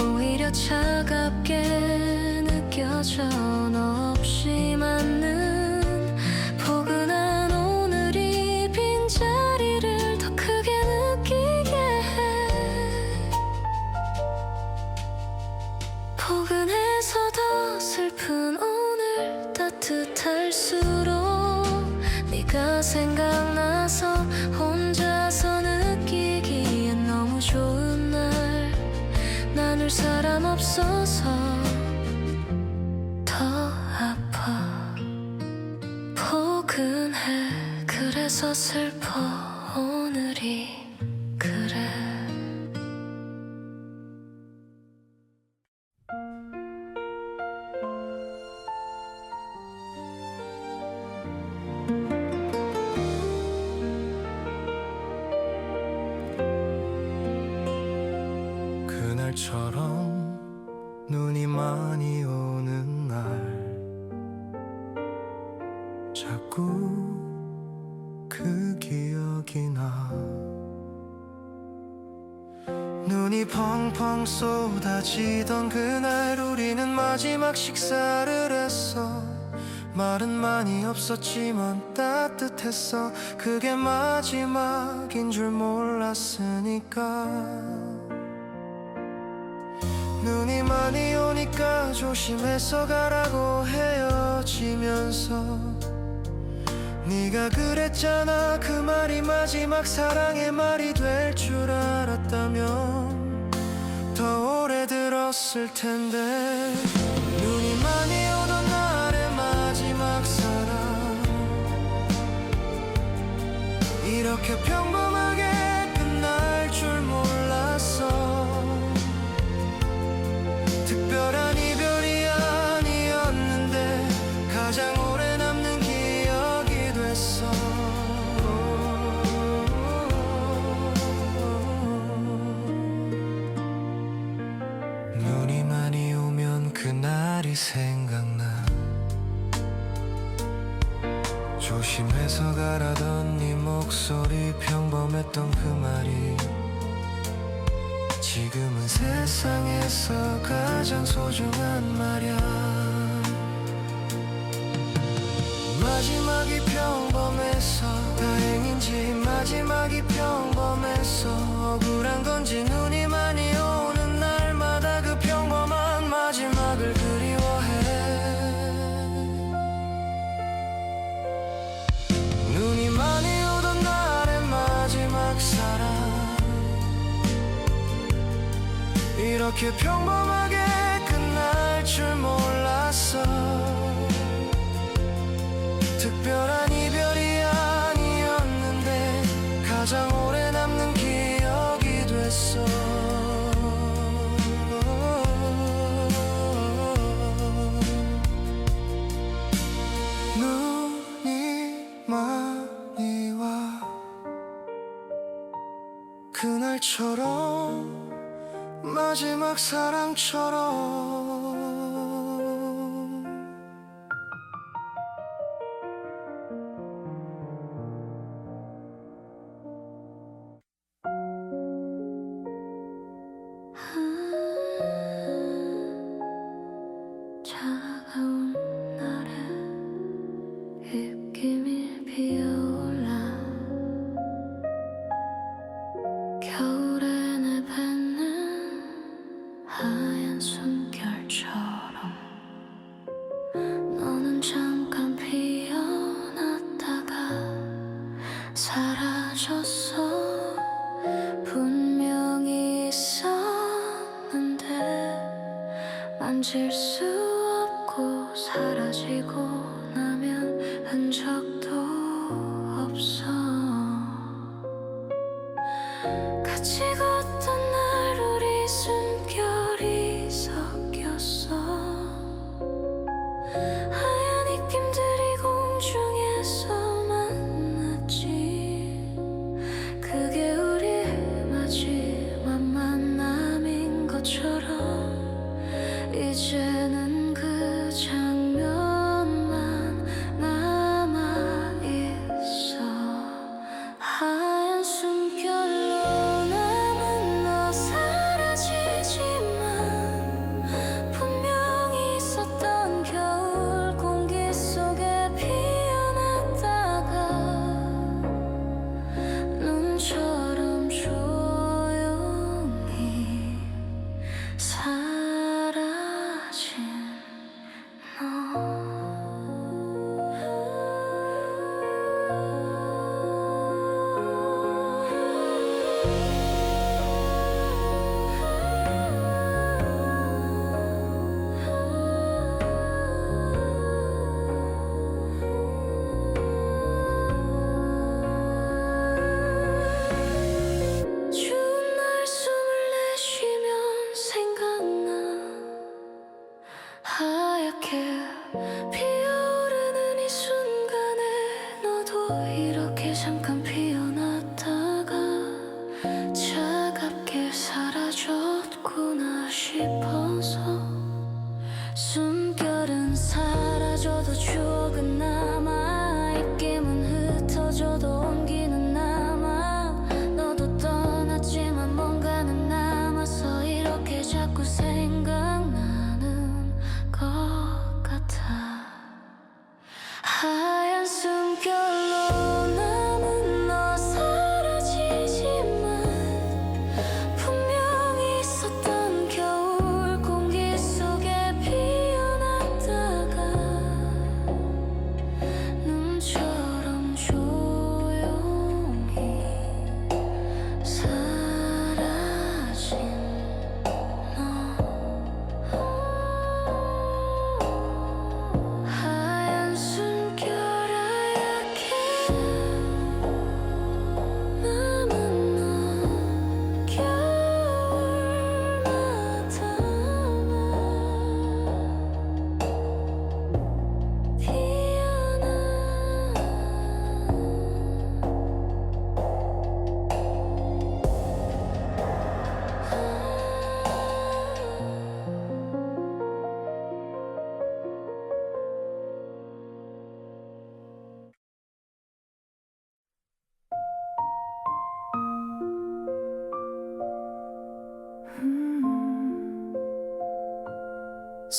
오히려 차갑게 느껴져. 너 없이 맞는 포근한 오늘이 빈자리를 더 크게 느끼게 해. 포근해서 더 슬픈 오늘 따뜻할수록 네가 생각나서 혼자서 느끼기엔 너무 좋은 날. 나눌 사람 없어서 더 아파. 포근해 그래서 슬퍼 오늘이 그래. 그날처럼 눈이 많이 오는 날 자꾸 그 기억이 나. 눈이 펑펑 쏟아지던 그날 우리는 마지막 식사를 했어. 말은 많이 없었지만 따뜻했어. 그게 마지막인 줄 몰랐으니까. 눈이 많이 오니까 조심해서 가라고 헤어지면서 네가 그랬잖아. 그 말이 마지막 사랑의 말이 될 줄 알았다면 더 오래 들었을 텐데. 눈이 많이 오니까 조심해서 가라던 네 목소리 평범했던 그 말이 지금은 세상에서 가장 소중한 말이야. 마지막이 평범해서 다행인지 마지막이 평범해서 억울한 건지 눈이 많이 오는 날마다 그 평범한 마지막을 그리워해. 눈이 많이 오던 날의 마지막 사랑 이렇게 평범하게 끝날 줄 몰랐어. 특별한 이별이 아니었는데 가장 오래 남는 기억이 됐어. 눈이 많이 와 그날처럼 마지막 사랑처럼. 차가운 날에 입김이 피어올라 겨울에 내뱉는 하얀 숨결처럼 너는 잠깐 피어났다가 사라졌어. 분명히 있었는데 만질 수 없고 사라지고 나면 흔적도 없어. 같이 걷던 날 우리 숨결이 섞였어. 하얀 입김들이 공중에서 만났지. 그게 우리의 마지막 만남인 것처럼 이제는 그 장면만 남아있어. 하얀 숨결로 남은 너 사라지지만 분명히 있었던 겨울 공기 속에 피어났다가 눈처럼 조용히 사라진 너. 추운 날 숨을 내쉬면 생각나. 하얗게 피어오르는 이 순간에 너도 이렇게 잠깐 피어났다가 차갑게 사라졌구나 싶어서. 숨결은 사라져도 추억은 남아. 입김은 흩어져도 온기는 남아. 너도 떠났지만 뭔가는 남아서 이렇게 자꾸 생각나는 것 같아. 하얀 숨결로 남은 너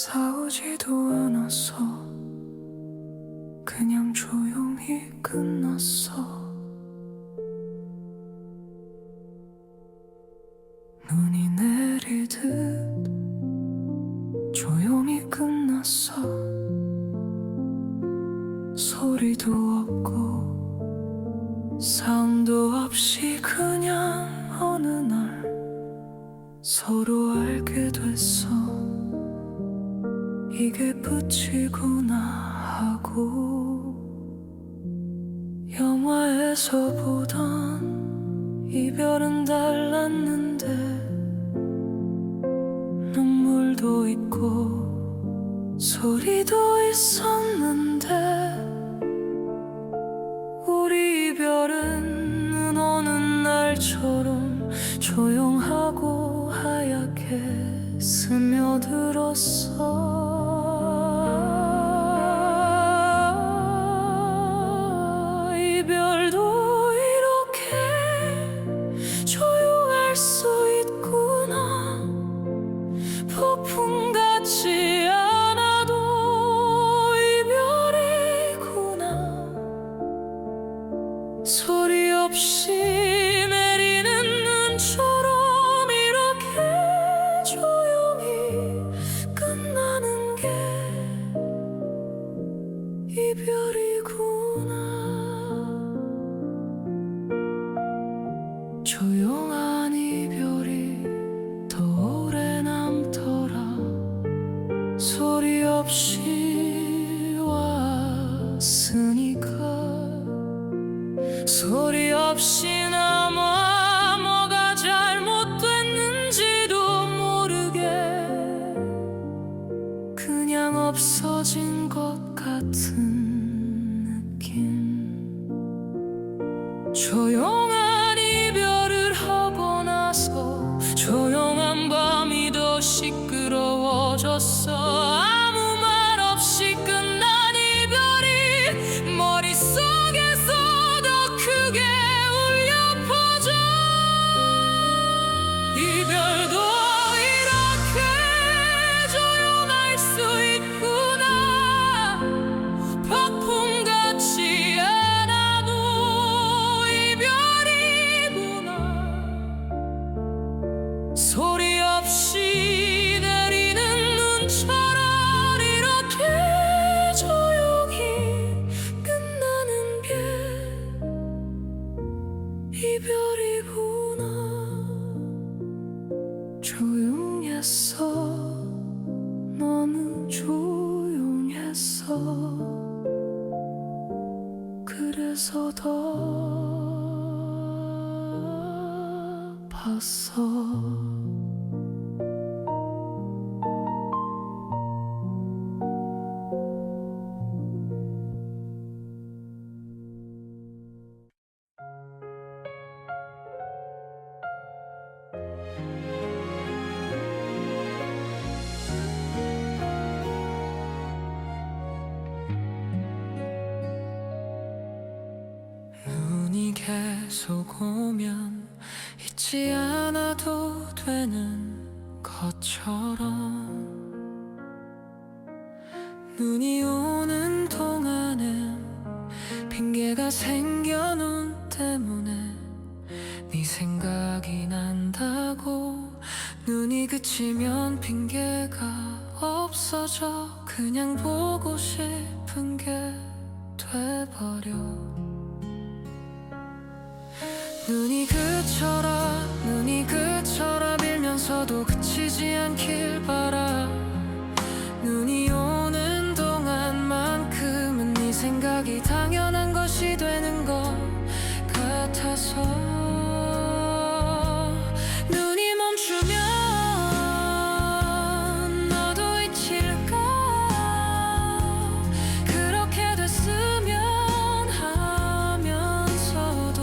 싸우지도 않았어. 그냥 조용히 끝났어. 눈이 내리듯 조용히 끝났어. 소리도 없고 싸움도 없이 그냥 어느 날 서로 알게 됐어. 이게 끝이구나 하고. 영화에서 보던 이별은 달랐는데 눈물도 있고 소리도 있었는데 우리 이별은 오는 날처럼 조용하고 하얗게 스며들었어. 이별도 이렇게 조용할 수 있구나. 폭풍 같지 않아도 이별이구나. 소리 없이 내리는 눈처럼 이렇게 조용히 끝나는 게 이별이구나. 조용한 이별이 더 오래 남더라. 소리 없이 왔으니까. 소리 없이 남아 뭐가 잘못됐는지도 모르게 그냥 없어진 것 같은 느낌. 조용한 이별을 하고 나서 조용한 밤이 더 시끄러워졌어. 아무 말 없이 끝난 이별이 머릿속에서 더 크게 울려 퍼져. 이별도 이렇게 조용할 수 있구나. 폭풍 같지 않아도 이별이구나. 소리 없이 내리는 눈처럼 이렇게 조용히 끝나는 게 이별이구나. 조용했어. 너무 조용했어. 그래서 더 봤어. 눈이 계속 오면 잊지 않아도 되는 것처럼 눈이 오는 동안엔 핑계가 생겨 눈 때문에 네 생각이 난다고. 눈이 그치면 핑계가 없어져. 그냥 보고 싶은 게 돼버려. 눈이 그쳐라 빌면서도 그치지 않길 바라. 눈이 오는 동안만큼은 네 생각이 당연한 것이 되는 것 같아서. 눈이 멈추면 너도 잊힐까. 그렇게 됐으면 하면서도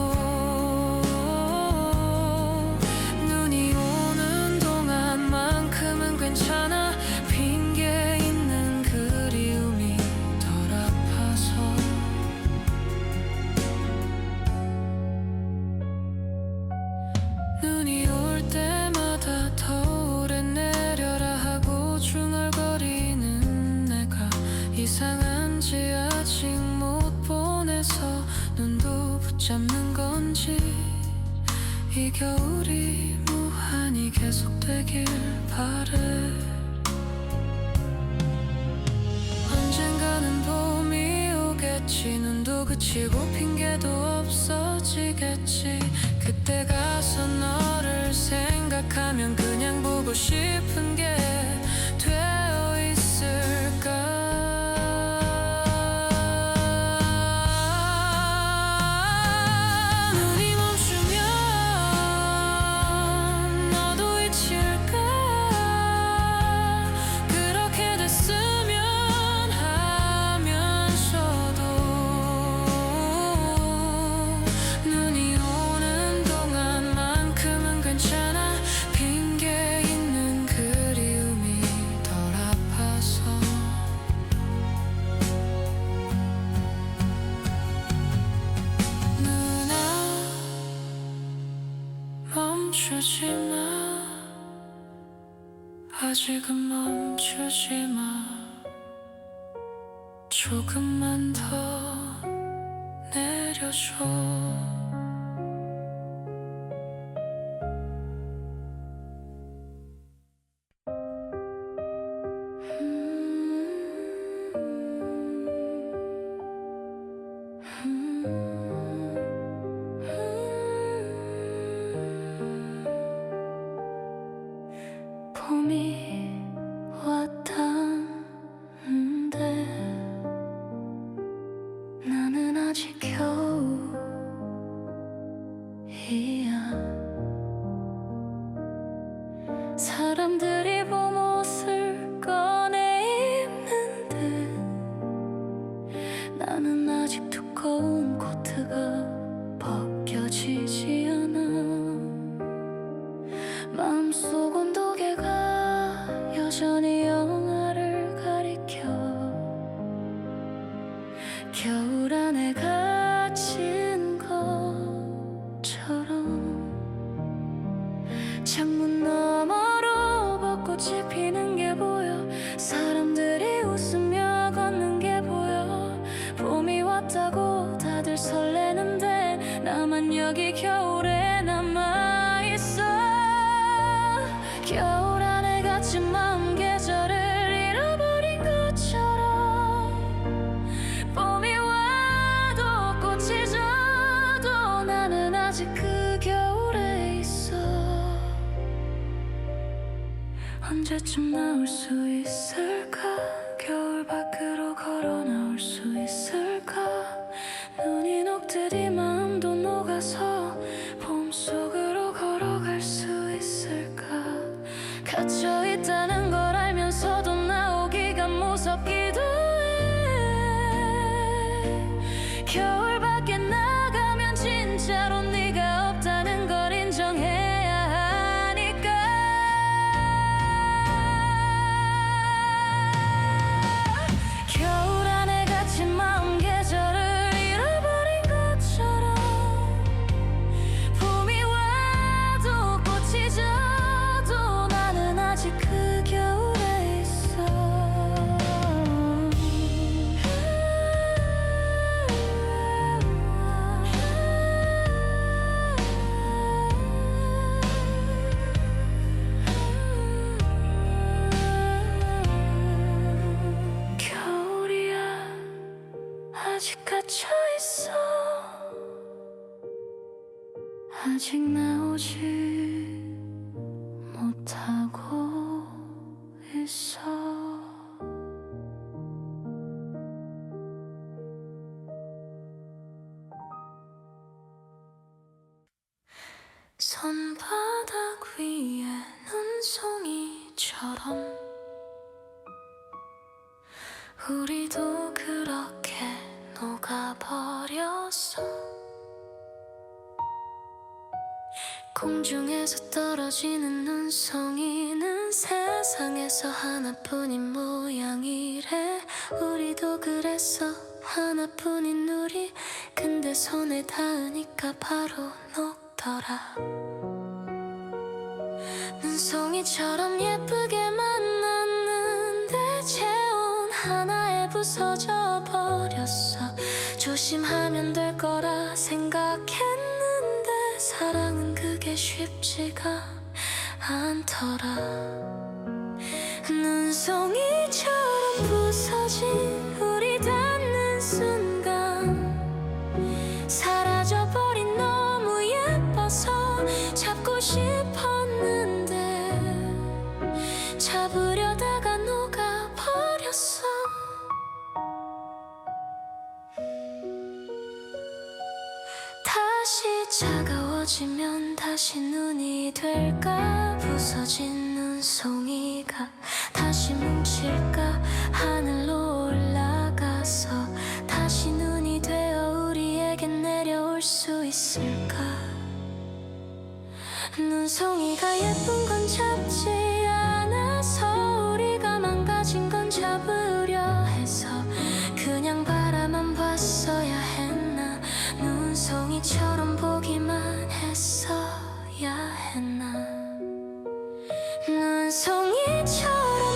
눈이 오는 동안만큼은 괜찮아. 핑계 있는 그리움이 덜 아파서. 안에서 눈도 붙잡는 건지 이 겨울이 무한히 계속되길 바래. 언젠가는 봄이 오겠지. 눈도 그치고 핑계도 없어지겠지. 그때 가서 너를 생각하면 그냥 보고 싶은 게 되어 있을까. 눈이 멈추면 너도 잊힐까. 그렇게 됐으면 하면서도 눈이 오는 동안만큼은 괜찮아. 핑계 있는 그리움이 덜 아파서. 누나 멈추지 마. 아직은 멈추지 마. 조금만 더 내려줘. 봄이 왔다는데 나는 아직 겨울이야. 사람들이 봄 옷을 꺼내 입는데 나는 아직 두꺼운 코트가 벗겨지지 않아. 마음속 온도계가 여전히 영하를 가리켜. 겨울 안에 갇힌 것처럼 창문 너머로 벚꽃이 피는 게 보여. 사람들이 웃으며 걷는 게 보여. 봄이 왔다고 다들 설레는데 나만 여기 겨울에 남아있어. 겨울 안에 갇힌 마음 계절을 잃어버린 것처럼 봄이 와도 꽃이 져도 나는 아직 그 겨울에 있어. 언제쯤 나올 수 있을까. 겨울 밖으로 걸어 나올 수 있을까. 눈이 녹듯이 마음도 녹아서 봄 속으로 걸어갈 수 있을까. 갇혀있다는 걸 알면서도 나오기가 무섭기도 해. 겨울 밖에 나가면 진짜로 네가 없다는 걸 인정해야 하니까. 겨울 안에 갇힌 마음 계절을 잃어버린 것처럼 봄이 와도 꽃이 져도 나는 아직 그 겨울에 있어. 겨울이야 아직 갇혀있어. 아직 나오지 못하고 있어. 손바닥 위에 눈송이처럼 우리도 그렇게 녹아버렸어. 공중에서 떨어지는 눈송이는 세상에서 하나뿐인 모양이래. 우리도 그랬어 하나뿐인 우리. 근데 손에 닿으니까 바로 녹더라. 눈송이처럼 예쁘게 만났는데 체온 하나에 부서져 버렸어. 조심하면 될 거라 생각했는데 사랑은 그게 쉽지가 않더라. 눈송이처럼 부서진 우리 닿는 순간 사라져버린 너무 예뻐서 잡고 싶었는데 잡으려다가 녹아버렸어. 다시 차가워지면 다시 눈이 될까? 부서진 눈송이가 다시 뭉칠까? 하늘로 올라가서 다시 눈이 되어 우리에게 내려올 수 있을까? 눈송이가 예쁜 건 잡지 않아서 우리가 망가진 건 잡으려 해서 그냥 바라만 봤어야 했나? 눈송이처럼 보기만 했어야 했나? 눈송이처럼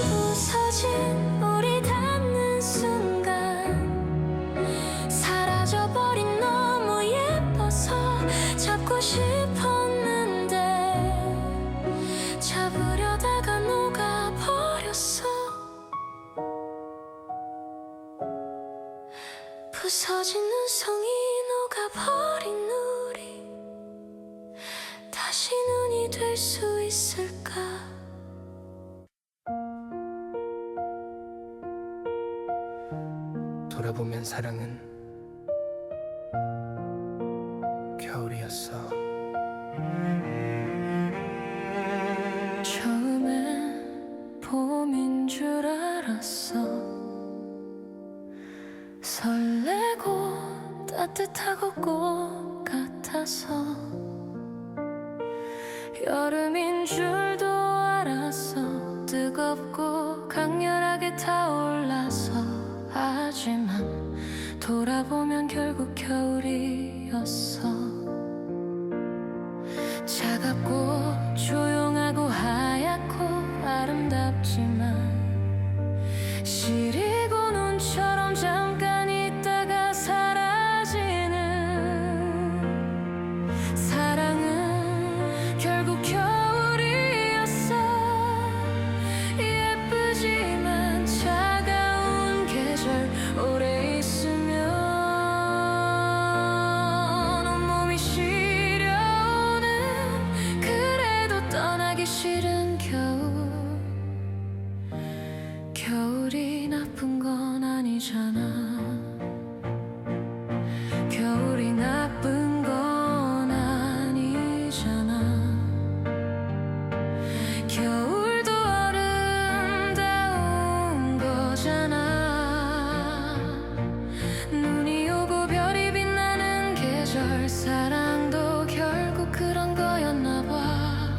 부서진 우리 닿는 순간 사라져버린 너무 예뻐서 잡고 싶었는데 잡으려다가 녹아버렸어. 부서진 눈송이 녹아버린 우리 다시 눈이 될 수 있을까? 돌아보면 사랑은 겨울이었어. 처음엔 봄인 줄 알았어. 설레고 따뜻하고 꽃 같아서 여름인 줄도 알았어. 뜨겁고 강렬하게 타올라서 하지만 돌아보면 결국 겨울이었어. 차갑고 조용하고 하얗고 아름답지만 시리고 눈처럼 잠깐 있다가 사라지는 사랑은 결국 겨울이었어. 예쁘지만 차가운 계절 오래 있으면 온몸이 시려오는 그래도 떠나기 싫은 겨울. 겨울이 나쁜 건 아니잖아. 겨울이 나쁜 건 아니잖아. 겨울도 아름다운 거잖아. 눈이 오고 별이 빛나는 계절. 사랑도 결국 그런 거였나 봐.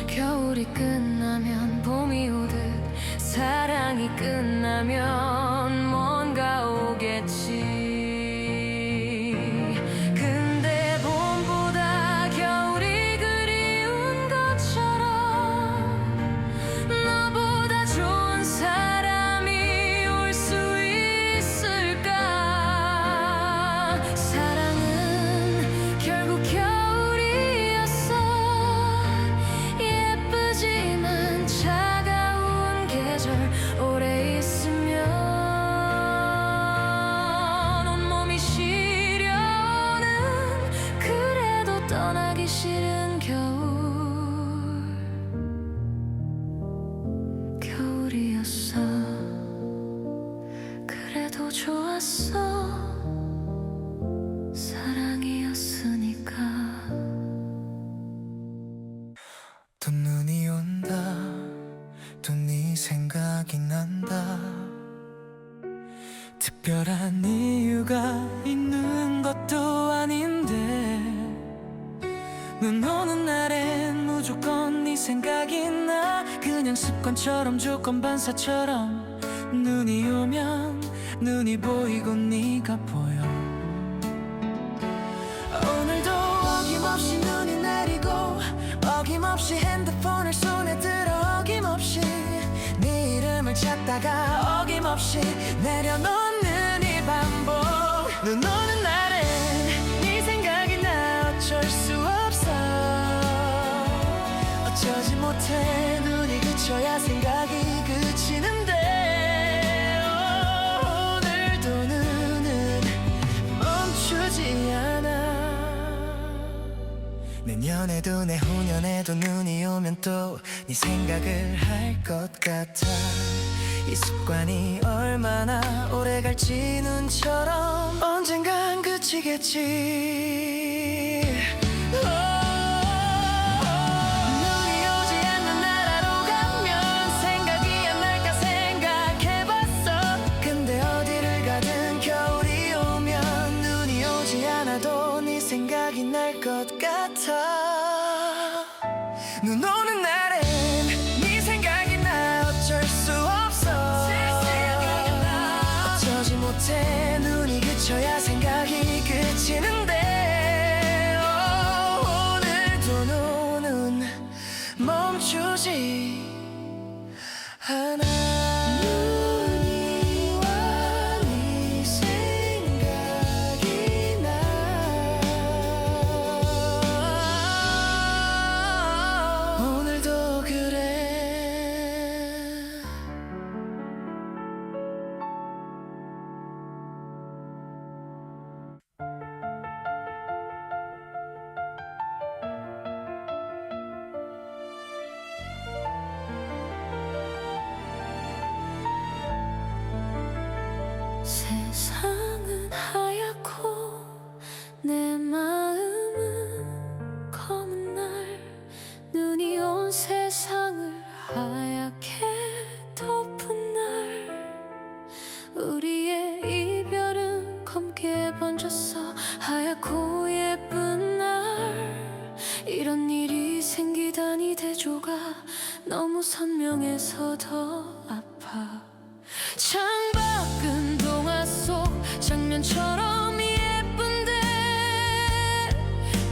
겨울이 끝나면 봄이 오듯 사랑이 끝나면 뭔가 오겠지. 근데 봄보다 겨울이 그리운 것처럼 너보다 좋은 사람이 올 수 있을까? 사랑은 결국 겨울이었어. 예쁘지만 차가운 계절 오래 있으면 온몸이 시려오는 그래도 떠나기 싫은 겨울. 겨울이었어. 그래도 좋았어. 사랑이었으니까. 또 눈이 온다. 또 네 생각이 난다. 특별한 이유가 있는 것도 아닌데 눈 오는 날엔 무조건 네 생각이 나. 그냥 습관처럼 조건 반사처럼 눈이 오면 눈이 보이고 네가 보여. 오늘도 어김없이 눈이 내리고 어김없이 핸드폰을 손에 들어 어김없이 네 이름을 찾다가 어김없이 내려놓는 이 반복. 눈 오는 날 내년에도 내후년에도 눈이 오면 또 네 생각을 할 것 같아. 이 습관이 얼마나 오래 갈지 눈처럼 언젠간 그치겠지. 눈이 오지 않는 나라로 가면 생각이 안 날까 생각해봤어. 근데 어디를 가든 겨울이 오면 눈이 오지 않아도 네 생각이 날 것 같아. 눈 오는 날엔 네 생각이 나 어쩔 수 없어. 어쩌지 못해 눈이 그쳐야 생각이 그치는데 오늘도 눈은 멈추지 않아. 눈이 와 네 생각이 나. 오늘도 그래. 세상은 하얗고 내 마음은 검은 날 눈이 온 세상을 하얗게 덮은 날 우리의 이별은 검게 번졌어. 하얗고 예쁜 날 이런 일이 생기다니 대조가 너무 선명해서 더 아파. 창밖은 동화 속 장면처럼 예쁜데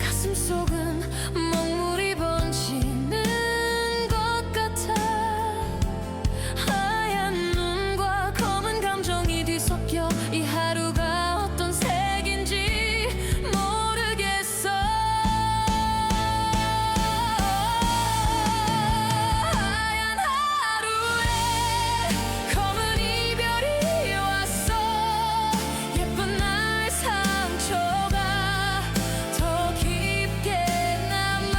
가슴속은 먹물이 번지는 것 같아. 하얀 눈과 검은 감정이 뒤섞여 이 하루가 어떤 색인지 모르겠어. 하얀 하루에 검은 이별이 왔어. 예쁜 나의 상처가 더 깊게 남아.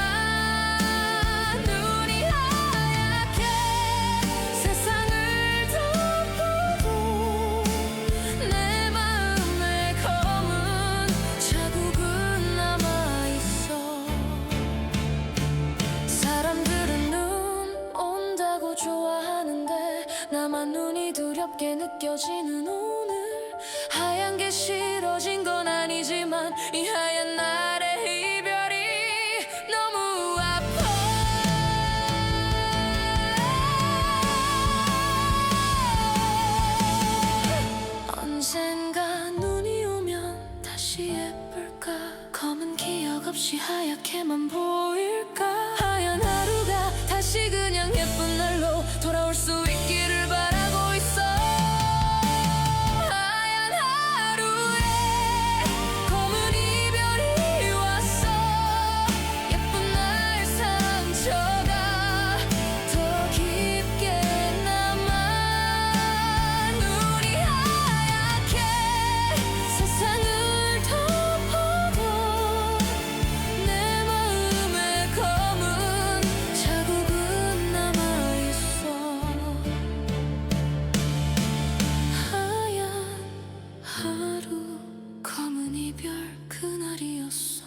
눈이 하얗게 세상을 덮어도 내 마음에 검은 자국은 남아있어. 사람들은 눈 온다고 좋아하는데 나만 눈이 두렵게 느껴지는 오늘. 하얀 게 싫어진 건 아니지만 이 하얀 날의 이별이 너무 아파. 언젠가 눈이 오면 다시 예쁠까. 검은 기억 없이 하얗게만 보일까. 하얀 하루가 다시 그냥 예쁜 날로 돌아올 수 있기를 바라고 있어. 하얀 하루에 검은 이별이 왔어. 예쁜 나의 상처가 더 깊게 남아. 눈이 하얗게 세상을 덮어도 내 마음에 검은 자국은 남아있어. 하얀 하루 검은 이별 그날이었어.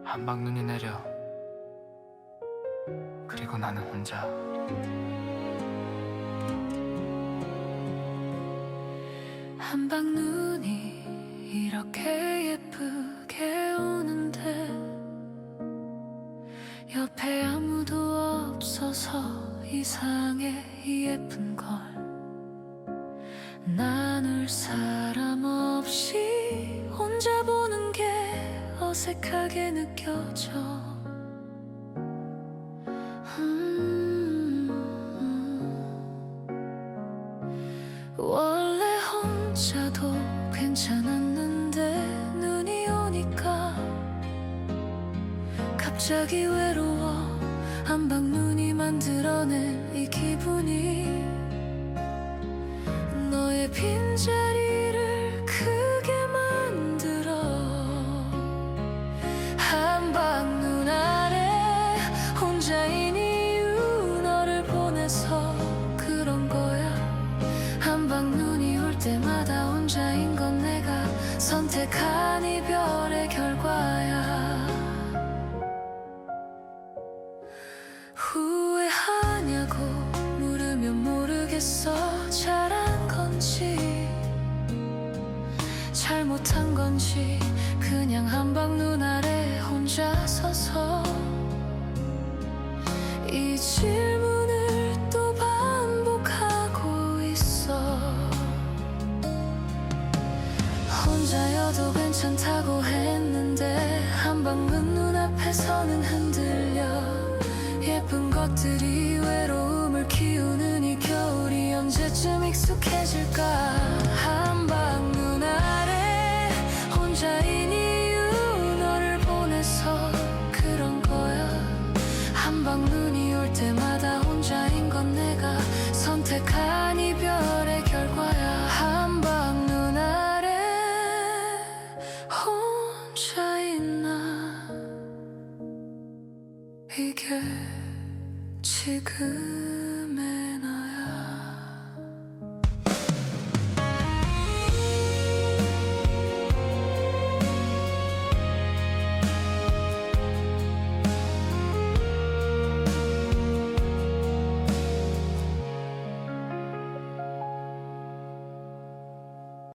한방 눈이 내려. 그리고 나는 혼자. 한방 눈이 이렇게 예쁘게 오는데 옆에 아무도 없어서 이상해. 이 예쁜 걸 나눌 사람 없이 혼자 보는 게 어색하게 느껴져. 원래 혼자도 괜찮았는데 눈이 오니까 갑자기 외로워. 한방 눈이 만들어낸 이 기분이 너의 빈자리를 크게 만들어 한방 눈 아래 혼자인 이유 너를 보내서 그런 거야. 한방 눈이 올 때마다 혼자인 건 내가 선택한 이별의 결과야. 후회하냐고 물으면 모르겠어. 잘한 건지 잘못한 건지 그냥 한방 눈 아래 혼자 서서 이 질문을 또 반복하고 있어. 혼자여도 괜찮다고 했는데 한방문 눈앞에서는 흔들려. 예쁜 것들이 외로움을 키우는 이 겨울이 언제쯤 익숙해질까. 한방 눈 아래 혼자인 이유 너를 보내서 그런 거야. 한방 눈이 올 때마다 혼자인 건 내가 선택한 이별의 결과야. 한방 눈 아래 혼자인 나 이게 지금